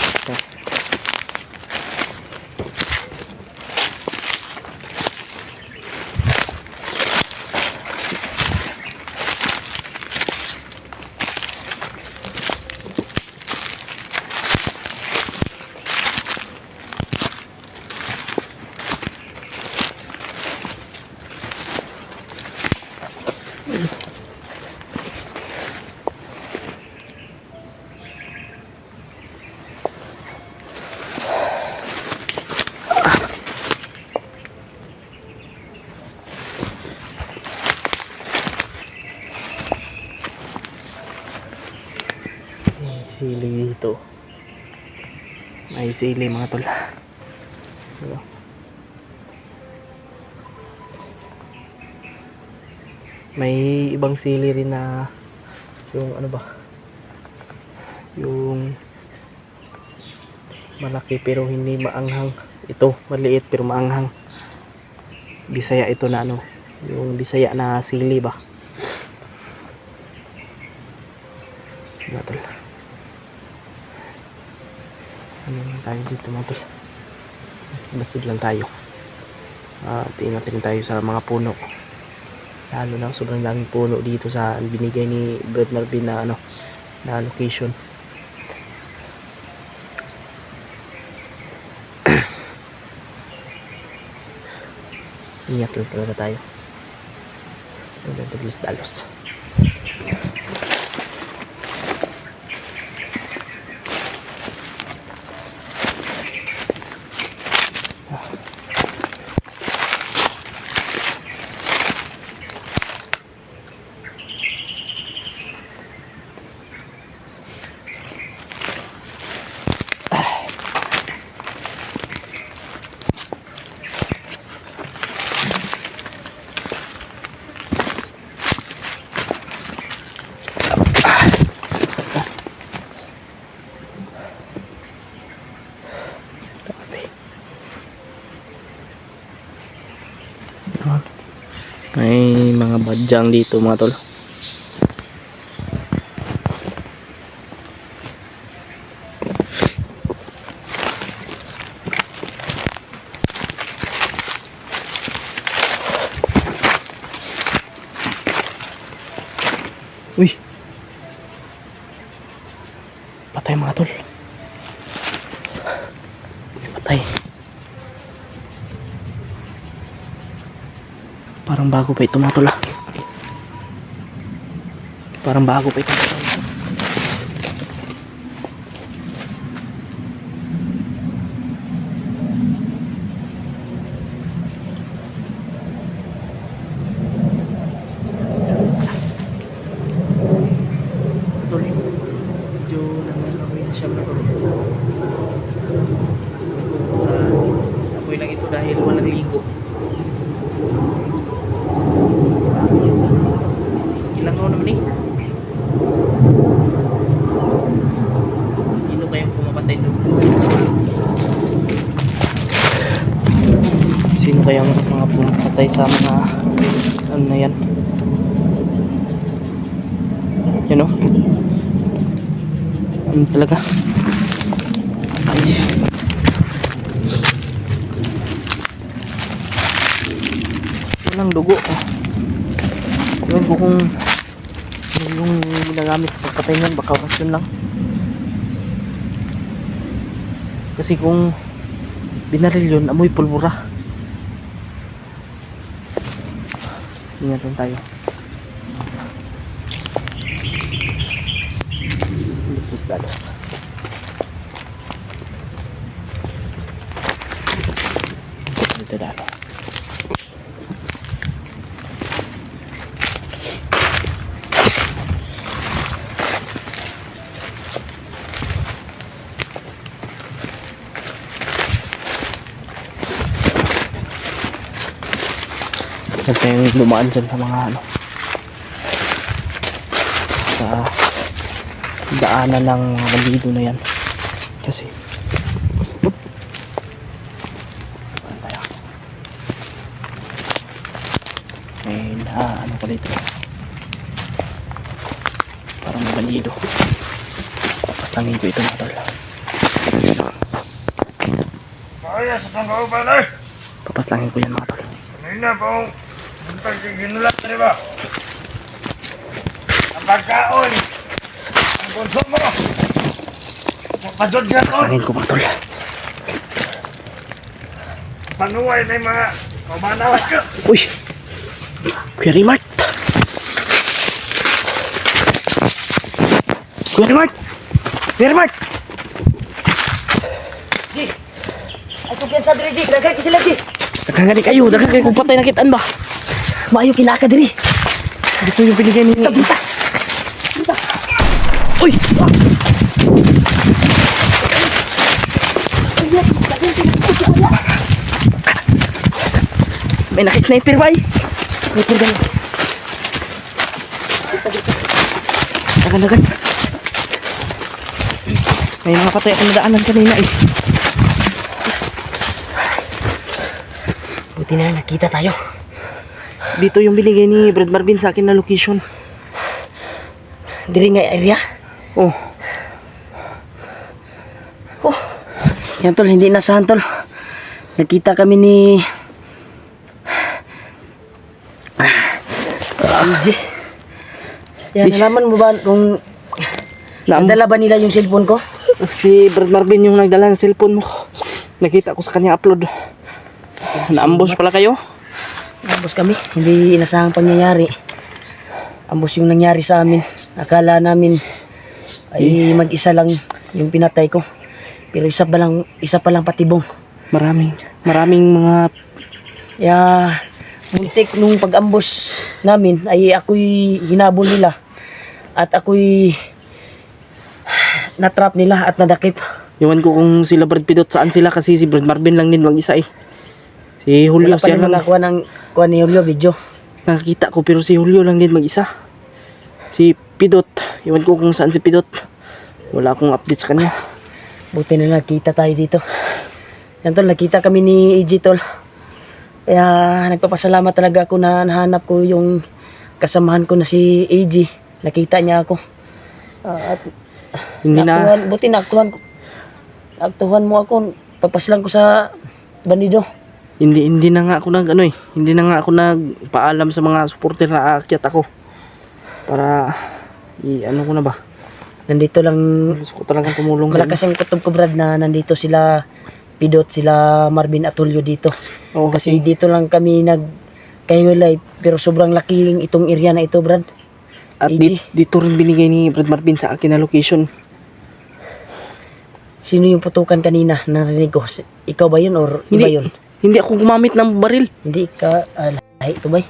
Sili dito. May sili mga tol. Diba? May ibang sili rin na yung ano ba? Yung malaki pero hindi maanghang. Ito, maliit pero maanghang. Bisaya ito na ano, yung Bisaya na sili ba? Diba tol? Ano lang tayo dito mga tol, basid lang tayo. Tingnan natin tayo sa mga puno, lalo na sobrang daming puno dito sa binigay ni Brad Marvin na ano, na location. Ingat lang talaga tayo, huwag dalos-dalos. May mga badyang dito mga tol. Uy, patay mga tol, patay. Parang bago pa ito mga tol ah. Parang bago pa ito. Tol, medyo nangangamoy na siya mga tol. Amoy lang ito dahil walang ligo. Ilang taon naman eh. Sino kayang pumapatay doon? Sino kayang mga pumapatay sa mga ano na yan? Yan o. Ano talaga? Ay. Walang dugo. Ewan ko kung yung ginagamit sa pagpatay niyan, baka rasyon lang. Kasi kung binaril yun, amoy pulbura. Ingatan tayo. Dalos. Dito dalo. Huwag tayong dumaan dyan sa mga ano, sa daanan ng mga bandido na yan. Kasi ano tayo? May ano ko dito. Parang may bandido. Papastangin ko ito mga tol. Kaya sa pangkauban eh. Papastangin ko yan mga tol. Kanina pa akong ginulat na ba? Ang pagkaon, ang konsumo, magpadod ka ko. Papastangin ko mga tol. Panuway na yung mga kumanawas ko. Uy! Kuya Rimart! Kuya Rimart! Kuya Rimart! Di. Ay kumpiyansa diri di. Daghan ka sila di. Daghang kayo kung patay nakitaan ba? Maayo kinaka diri. Dito yung binigay ni... Kita. Uy! May nakisniper ba eh? Sniper ba yun? Dagan. May mga patay akong nadaanan kanina eh. Buti na nakita tayo. Dito yung binigay ni Brad Marvin sa akin na location. Diri nga area. Oh, Yan tol, hindi nasahan tol. Nakita kami ni AJ. Yan, nalaman mo ba kung nadala ba nila yung cellphone ko? si Brad Marvin yung nagdala ng cellphone mo. Nakita ko sa kanya upload. Na-ambush pala kayo? Ambos kami, hindi inasahang pangyayari. Ambos yung nangyari sa amin. Akala namin ay mag-isa lang yung pinatay ko. Pero isa pa lang patibong. Maraming mga... Kaya muntik nung pag-ambos namin ay ako'y hinabol nila. At ako'y natrap nila at nadakip. Iwan ko kung sila Brad Pidot saan sila kasi si Brad Marvin lang din mag-isa eh. Si Julio Wala pa siya naman lang. nakuha ng kuha ni Julio video. Nakakita ko pero si Julio lang din mag-isa. Si Pidot, iwan ko kung saan si Pidot. Wala akong update sa kanya. Buti na nakita tayo dito. Yan tol, nakita kami ni EJ tol. Kaya nagpapasalamat talaga ako na nahanap ko yung kasamahan ko na si AJ. Nakita niya ako. At Hindi na... buti naaktuhan mo ako. Pagpaslang ko sa bandido. Hindi na nga ako hindi na nga ako nagpaalam sa mga supporter na aakyat ako. Para ano ko na ba? Nandito lang, Gusto ko talagang tumulong sa malakas yung kutob ko Brad na nandito sila Pidot, sila Marvin at Julio dito. Oo, Kasi dito lang kami nagkahiwalay. Pero sobrang laki itong area na ito Brad. at AJ. dito rin binigay ni Brad Marvin sa akin na location. Sino yung putukan kanina narinig ko? Ikaw ba yun or iba yun? Hindi ako gumamit ng baril. Hindi ka, lahi ito ba?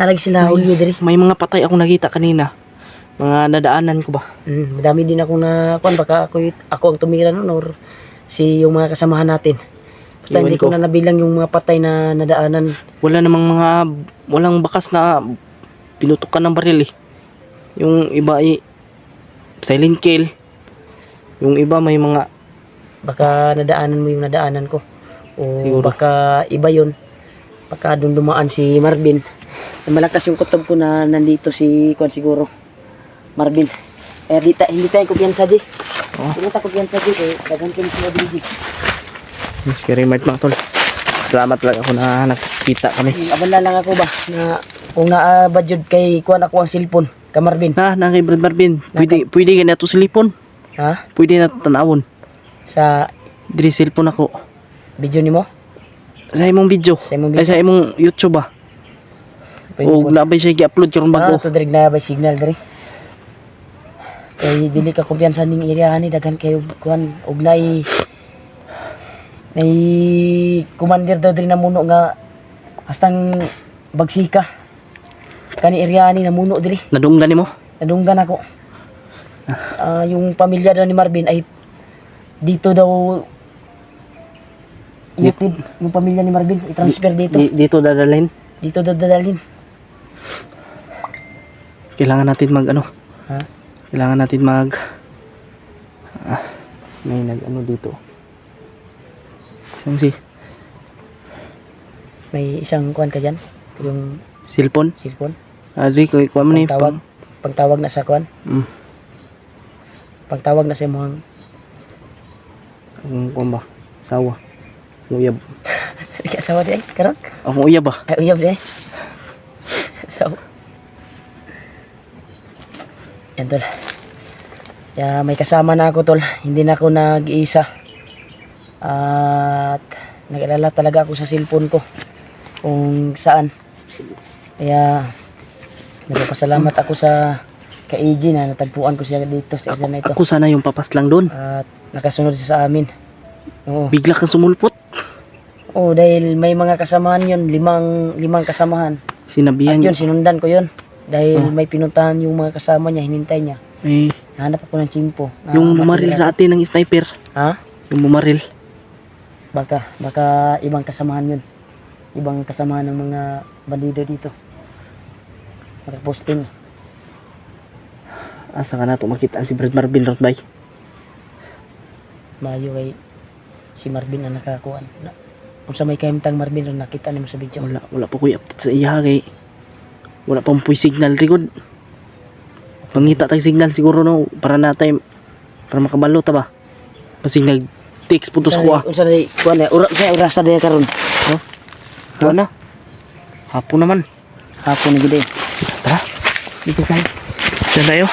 Nalag sila Julio diri. May mga patay akong nakita kanina. Mga nadaanan ko ba? Madami din akong nakuan. Baka ako ang tumira nun or yung mga kasamahan natin. Basta Iwan hindi ko ko. na nabilang yung mga patay na nadaanan. Walang bakas na pinutukan ng baril eh. Yung iba ay silent kill. Yung iba may mga Baka nadaanan mo yung nadaanan ko. O Siguro. baka iba yun. Baka doon dumaan si Marvin. Malakas yung kutob ko na nandito si Kwan siguro. Marvin. Eh hindi tayo kumpiyansa di. Hindi tayo kumpiyansa di. Dagan ko sila di. Mas very much mga tol. Salamat lang ako na nakita kami. Abala lang ako ba na kung naabadjud kay Kwan ako ang cellphone. Ka Marvin. Na kay Brad Marvin. Pwede ka na ito silipon. Ha? Pwede na ito tanawon. Sa Diri cellphone ako. video nimo? Sa imong video. Sa imong Ay sa imong YouTube ba? O nabay siya i-upload karon bago. Ito direct na ba signal diri? Kay dili ka kumpiyansa ning area ani daghan kayo kuan og nay commander daw diri na muno nga hastang bagsika. Kani area ani namuno diri. Nadunggan nimo? Nadunggan ako. Yung pamilya daw ni Marvin ay dito daw yung pamilya ni Marvin i-transfer dito. Dito dadalhin. Dito dadalhin. Kailangan natin mag ano. Ha? Kailangan natin mag may nag ano dito. Saan si May isang kuan ka dyan. Yung cellphone? cellphone. Adri ko ikuha mo ni Pagtawag. Pagtawag na sa kuan. Mm. Pagtawag na sa mga Kung ba? Sawa. Uyab. Ika asawa di ay. Karon? Ako uyab ba? Ay uyab di ay. So. Yan tol. Ya, may kasama na ako tol. Hindi na ako nag-iisa. At nag-alala talaga ako sa cellphone ko. Kung saan. Kaya nagpapasalamat ako sa ka-AG na natagpuan ko siya dito sa area na ito. Ako sana yung papas lang doon. At nakasunod siya sa amin. Oo. Bigla kang sumulpot. Oo, dahil may mga kasamahan yun. Limang kasamahan. Sinabihan At yun, niya. sinundan ko yun. Dahil may pinuntahan yung mga kasama niya, hinintay niya. Eh, Nahanap ako ng chimpo. yung bumaril sa atin ng sniper. Ha? Yung bumaril. Baka ibang kasamahan yun. Ibang kasamahan ng mga bandido dito. Nakaposting. Asa ka na ito makita si Brad Marvin Rotbay. Mayo kay si Marvin ang nakakuan. Kung sa may kaimtang Marvin ron nakita nimo sa video. Wala pa kuya update sa iya kay wala pang puy signal record. Pangita tayong signal siguro no para natay para makabalo ta ba. Pasig nag text putos ko ah. Unsa day kuan na ura sa day karon. No? Kuha na. Hapon naman. Hapon na gid eh. Tara. Dito tayo. Diyan tayo.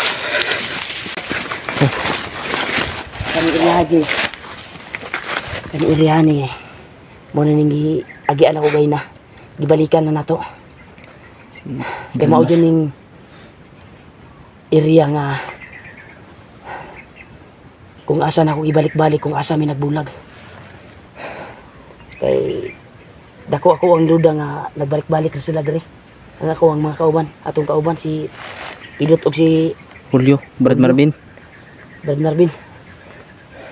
Kami irihaji. Kami irihani eh. Mo na ning agian ako gay na. Gibalikan na nato. Kay mao dyan ning area nga kung asa na ako ibalik-balik kung asa mi nagbulag. Kay dako ako ang duda nga nagbalik-balik na sila diri. Ang ako ang mga kauban, atong kauban si Pilot og si Julio, Brad Marvin. Brad Marvin.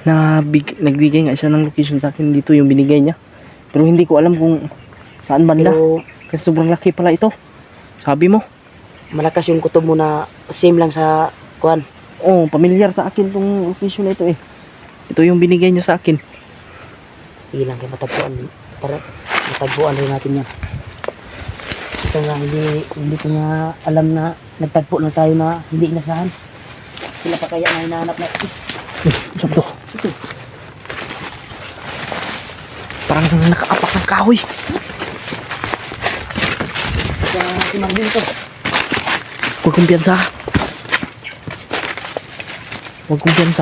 Nagbigay nga siya ng location sa akin dito yung binigay niya. Pero hindi ko alam kung saan banda. Pero Kasi sobrang laki pala ito. Sabi mo. malakas yung kutob mo na same lang sa kuan. Oh, pamilyar sa akin tong location na ito eh. Ito yung binigay niya sa akin. Sige lang kay matagpuan para matagpuan rin natin yan. Ito nga hindi ko nga alam na nagtagpo na tayo na hindi inasahan. Sila pa kaya na hinahanap na Saan to? Parang nakaapak ng kahoy. si Marvin to. Huwag kumpiyansa. Huwag kumpiyansa.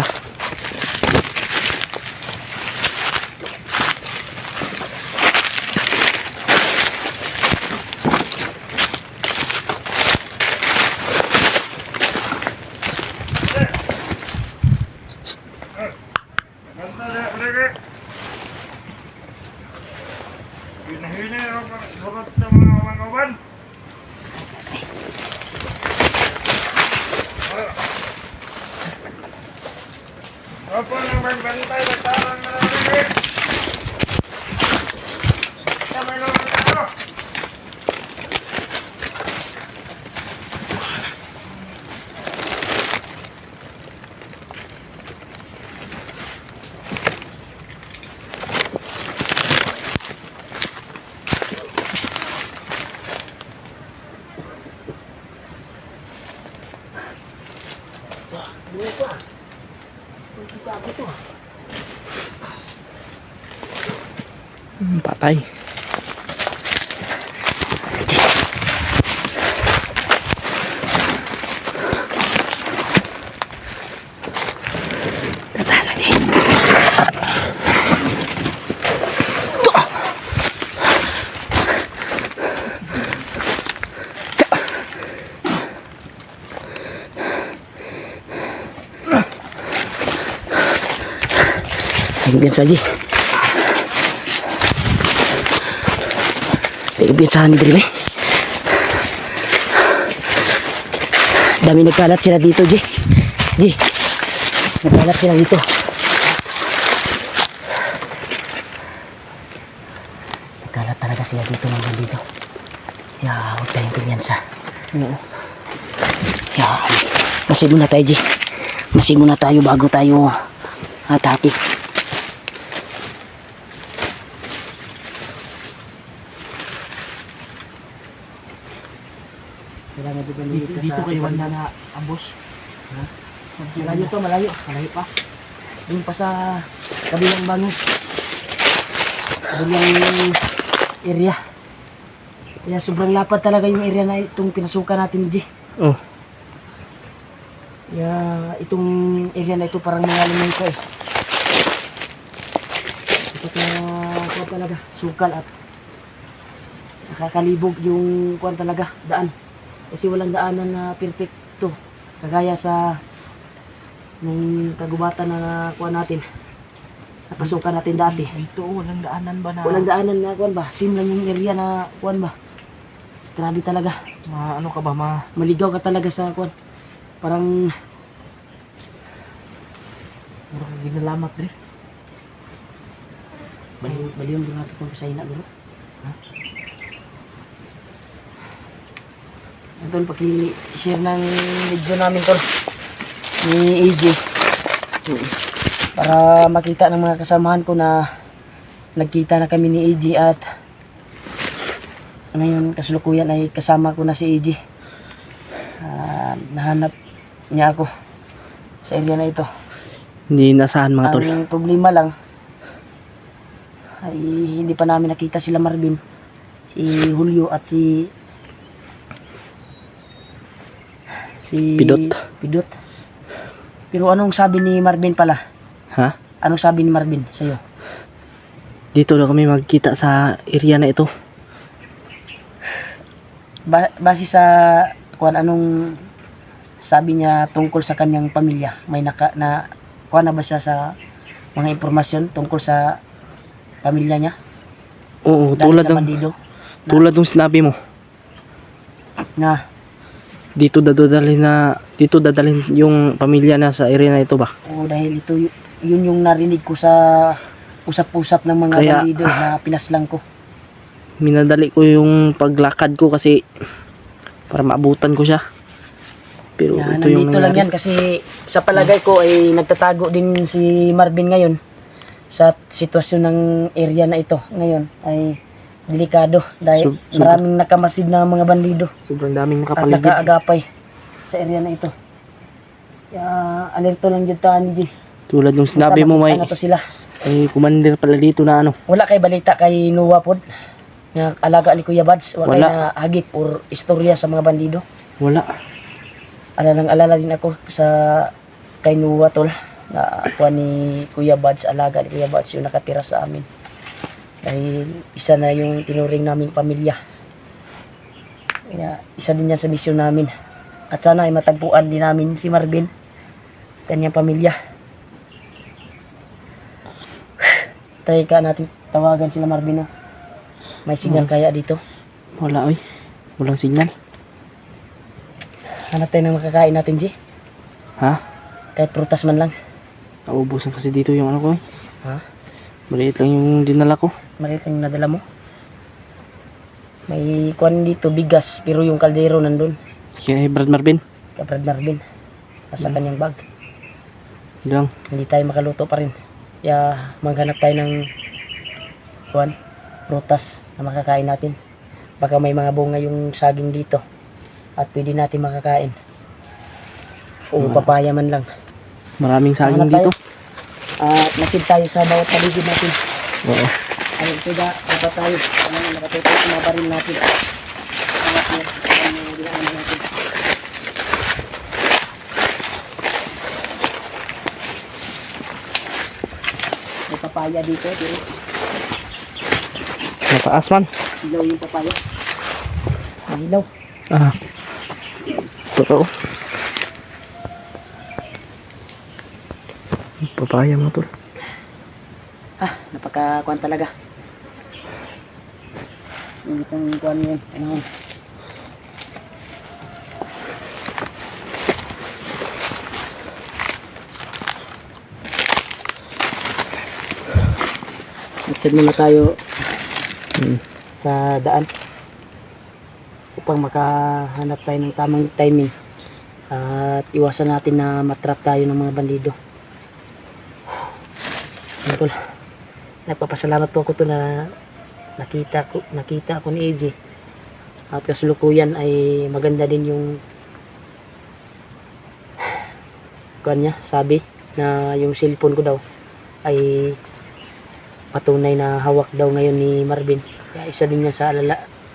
Ganda na, brother. Hina-hina ako surot sa mga uban. Opo nang magbantay, nagtarang na lang rin. Kamay lang ang tao. Patay. Biasa aja. Kebiasaan diri be. Dami nagkalat sila dito, Ji. Ji. Nagkalat sila dito. Nagkalat talaga sila dito ng dito. Yeah, huwag tayong kumyansa. Oo. Yeah. Masid muna tayo, G. Masid muna tayo bago tayo atake. Kailangan Dito kayo wala na ambos. Ha? Malayo to, malayo. Malayo pa. Doon pa sa kabilang bangin. Kabilang area. Kaya sobrang lapad talaga yung area na itong pinasukan natin, G. Oh. Kaya itong area na ito parang nangalimay ko eh. Ito kaya talaga, sukal at nakakalibog yung kuwan talaga, daan. Kasi walang daanan na perfecto. Kagaya sa nung kagubatan na kuwan natin. Napasukan natin dati. Ito, walang daanan ba na? Walang daanan na kuwan ba? Same lang yung area na kuwan ba? Grabe talaga. Ano ka ba, Maligaw ka talaga sa kuwan. Parang Mura ka ginalamat, Dre. Baliw doon natin itong kasayna dito. Ha? Tol, paki-share ng video namin tol ni AJ para makita ng mga kasamahan ko na nagkita na kami ni AJ at ngayon kasulukuyan ay kasama ko na si AJ. Nahanap niya ako sa area na ito. Hindi nasahan mga tol. Ang problema lang ay hindi pa namin nakita sila Marvin, si Julio at si Pidot. Pero anong sabi ni Marvin pala? Ha? Anong sabi ni Marvin sa'yo? Dito na kami magkita sa area na ito. Base sa anong sabi niya tungkol sa kanyang pamilya? May kuha na ba siya sa mga impormasyon tungkol sa pamilya niya? Oo, Dahil sa bandido tulad ng sinabi mo. na Dito dadalhin yung pamilya na sa area na ito ba? dahil ito yun yung narinig ko sa usap-usap ng mga Kaya- bandido na pinaslang ko. Minadali ko yung paglakad ko kasi para maabutan ko siya. Pero Yan, ito yung nandito lang yan nangyari. kasi sa palagay ko ay nagtatago din si Marvin ngayon sa sitwasyon ng area na ito ngayon ay delikado dahil maraming nakamasid na mga bandido Sobrang daming at nakapaligid. nakaagapay sa area na ito. Kaya alerto lang yun taan, G. Tulad ng sinabi mo, may Ano to sila? commander pala dito na ano. Wala kay balita kay Nuwa pod nga alaga ni Kuya Bads. Wala kay Wala. na hagip or istorya sa mga bandido. Wala. Alala din ako sa kay Nuwa tol na kuha ni Kuya Bads, alaga ni Kuya Bads yung nakatira sa amin. Dahil isa na yung tinuring naming pamilya. Kaya isa din yan sa misyon namin. At sana ay matagpuan din namin si Marvin, kanyang pamilya. Try ka natin tawagan sila Marvin. No? May signal kaya dito? Wala oy. Walang signal. Hanap tayo ng makakain natin, G. Ha? Kahit prutas man lang. Naubusan kasi dito yung ano ko eh. Ha? Maliit lang yung dinala ko. Maliit lang yung nadala mo. May kuwan dito, bigas, pero yung kaldero nandun. Kaya Brad Marvin. Kaprad Marvin. Nasa kanyang bag. Yun lang. Hindi tayo makaluto pa rin. Kaya maghanap tayo ng kuwan, prutas na makakain natin. Baka may mga bunga yung saging dito. At pwede natin makakain. O papaya man lang. Maraming saging Hanap tayo. dito. At masid tayo sa bawat paligid natin. Oo. Ayun, kaya dapat tayo. Nakatutok sa mga baril natin. Angat mo. Ang ginaanan natin. May papaya dito. Pero Mataas man. ilaw yung papaya. May ilaw. Ah. Totoo. Papaya mo tol. Napaka-kuan talaga. Itong kuan yun. Ano? Magtid muna tayo sa daan. upang makahanap tayo ng tamang timing at iwasan natin na matrap tayo ng mga bandido. Yan tol, nagpapasalamat po ako to na nakita ko ni AJ at kasulukuyan ay maganda din yung kanya sabi na yung cellphone ko daw ay patunay na hawak daw ngayon ni Marvin. Kaya isa din yan sa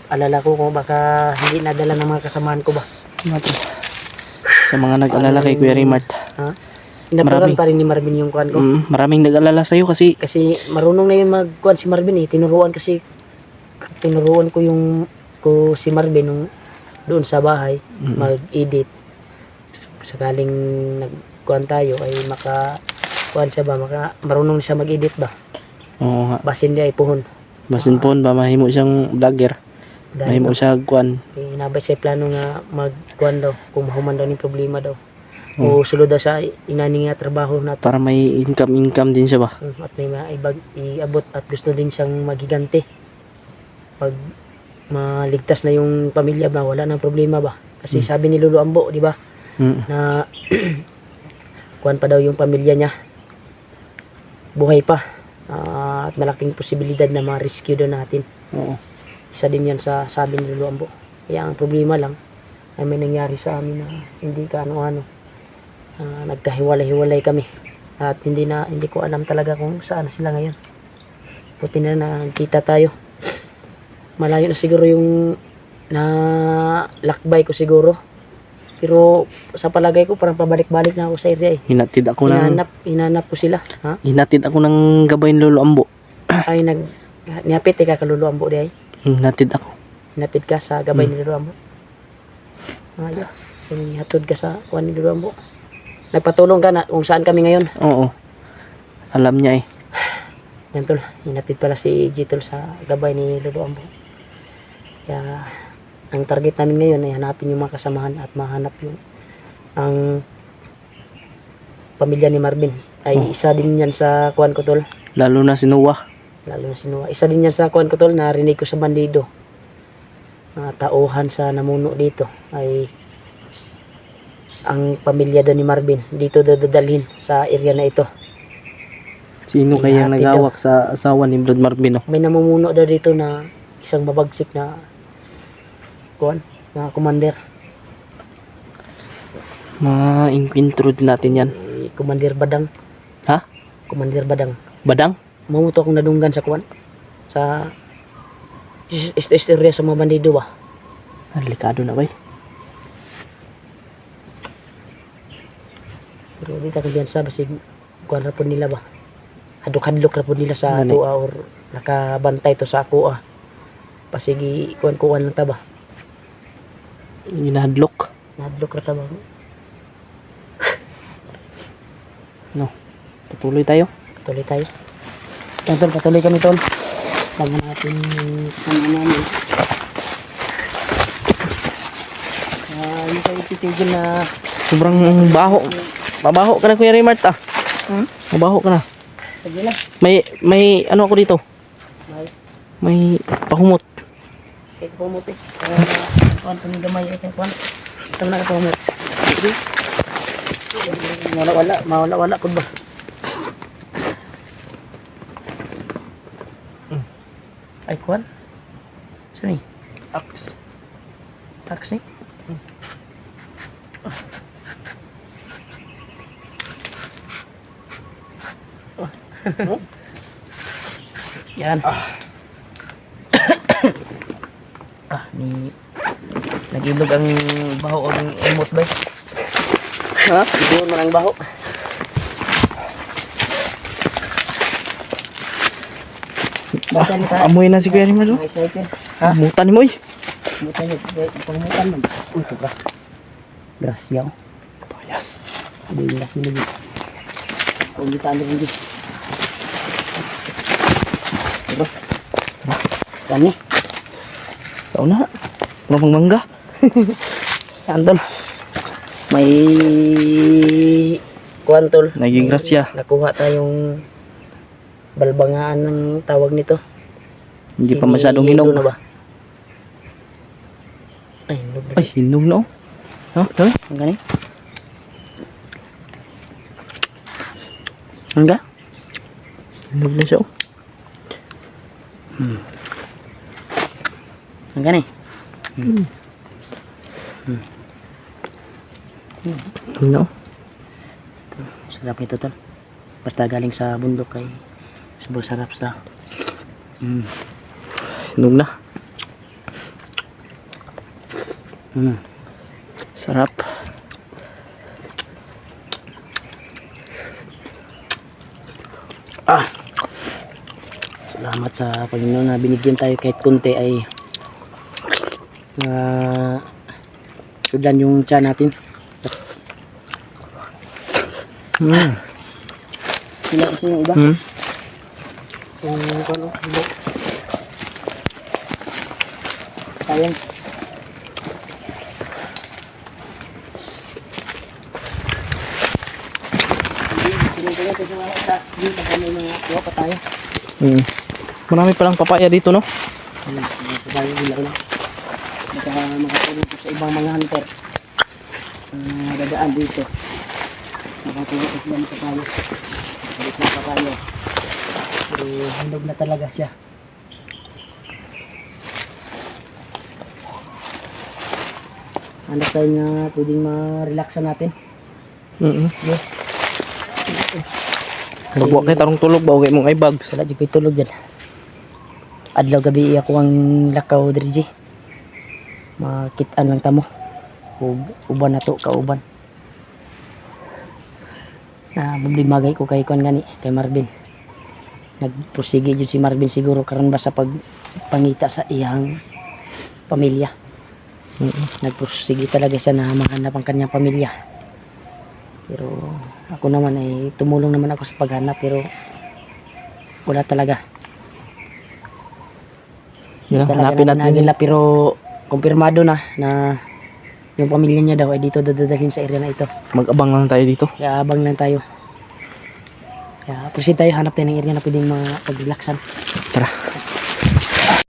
alala ko kung baka hindi nadala ng mga kasamahan ko ba. Sa mga nag-alala kay Kuya Raymart. Ha? Inaparan pa rin ni Marvin yung kuhan ko. Maraming nag-alala sa'yo kasi Marunong na yung magkuhan si Marvin eh. Tinuruan ko si Marvin nung doon sa bahay mag-edit. Sakaling nagkuhan tayo ay kuhan siya ba, marunong siya mag-edit ba? oo nga. Basin niya ay puhon. Basin po ba mahimo siyang vlogger. Mahimo siya kuan. Inabay siya plano nga magkuhan daw kung mahuman daw ni problema daw. O sulod daw sa inani nga trabaho na Para may income din siya ba? at may iabot at gusto din siyang magigante. Pag maligtas na yung pamilya ba, wala nang problema ba? Kasi sabi ni Lolo Ambo, di ba? Na kuhan pa daw yung pamilya niya. Buhay pa. At malaking posibilidad na ma-rescue daw natin. Oo. Isa din yan sa sabi ni Lolo Ambo. Kaya ang problema lang ay may nangyari sa amin na hindi ka ano-ano. Nagkahiwalay-hiwalay kami. At hindi ko alam talaga kung saan sila ngayon. Buti na nakita tayo. Malayo na siguro yung lakbay ko siguro. Pero sa palagay ko parang pabalik-balik na ako sa area eh. Hinatid ako Hinanap ko sila. Ha? Hinatid ako ng gabay ni Lolo Ambo. Ay niapit ka ka Lolo Ambo di ay. Hinatid ako. Hinatid ka sa gabay ni Lolo Ambo. Ayo. Hinatid ka sa kuan ni Lolo Ambo. Nagpatulong ka na kung saan kami ngayon. Oo. Alam niya eh. Yan tol, hinatid pala si Jitol sa gabay ni Lolo Ambo. Kaya ang target namin ngayon ay hanapin yung mga kasamahan at mahanap ang pamilya ni Marvin. Ay isa din yan sa kuan ko tol. Lalo na si Noah. Isa din yan sa kuan ko tol, narinig ko sa bandido. Tauhan sa namuno dito ay ang pamilya daw ni Marvin dito dadalhin sa area na ito. Sino kaya Hinatid nagawak sa asawa ni Brad Marvin? May namumuno daw dito na isang mabagsik na commander. Ma-inquintro din natin yan. Commander Badang. Ha? Commander Badang. Badang? Mamuto akong nadunggan sa sa istorya sa mga bandido ba. Delikado na ba eh? Pero dito ako diyan sa basig kuan ra po nila ba. Hadlok-hadlok ra po nila sa Gani. tuwa or nakabantay to sa ako pasigi kuan lang ta ba. Ginahadlok. Hadlok ra ta ba. No. Patuloy tayo. Patuloy tayo. Tol, patuloy kami tol. Bago natin kasama namin. Hindi tayo titigil na Sobrang baho. Mabaho ka na Kuya Raymart ah. Mabaho ka na. sige lang. May ano ako dito. May pahumot. Kaya ko pumuti. Kuhan po ng gamay. Kuhan. Ito na ka pumut. Mawala po ba? Ay kuhan. Saan ni? Aks. Taxi? Yan. Nag-ilog ang baho ang emot ba? Ha? Ibuon mo ang baho. Amoy na si Kuya Raymart. May cycle. Mutan mo eh. Mutan mo. Pangmutan mo. Ito ka. Grasya. Payas. Hindi na kinili. Kung di tayo hindi. Ito. Kani. Tao na. Ano pang mangga? Andol. May kuwan tol. Naging grasya. Nakuha tayong balbangaan ng tawag nito. Hindi pa Sini- masyadong hilo hinog. na ba? Ay, hinog na. Ay, hinog na oh. Ha? Tol? Ang gani? Ang ga? Hinog na siya oh. Ang gani? Hinog na oh. Sarap nito tol. Basta galing sa bundok kay sobrang sarap sa. Hinog na. Sarap. Salamat sa Panginoon na binigyan tayo kahit konti ay sudan yung tiyan natin. Sila kasi yung iba. Yung ano, sayang. Marami palang papaya dito no? Makatulong po sa ibang mga hunter dadaan dito. Makatulong po sila sa tayo. Balik na pa tayo. Pero hinog na talaga siya. Hanap tayo na pwedeng ma-relaxan natin. Yeah. Magwa kay tarong tulog ba okay mong ay bags. Wala di ko'y tulog dyan. Adlaw gabi ako ang lakaw diri. Makitaan lang tamo. Uban na to, kauban. Na maglimagay ko kay Kwan gani, kay Marvin. Nagprosige dyan si Marvin siguro karon ba sa pagpangita sa iyang pamilya. Nagprosige talaga siya na mahanap ang kanyang pamilya. Pero ako naman ay tumulong naman ako sa paghanap pero wala talaga. Yeah, Talaga hanapin na natin. nila pero kumpirmado na yung pamilya niya daw ay dito dadalhin sa area na ito. Mag-abang lang tayo dito. Kaya abang lang tayo. Kaya proceed tayo, hanap tayo ng area na pwedeng mapag-relaxan. Tara.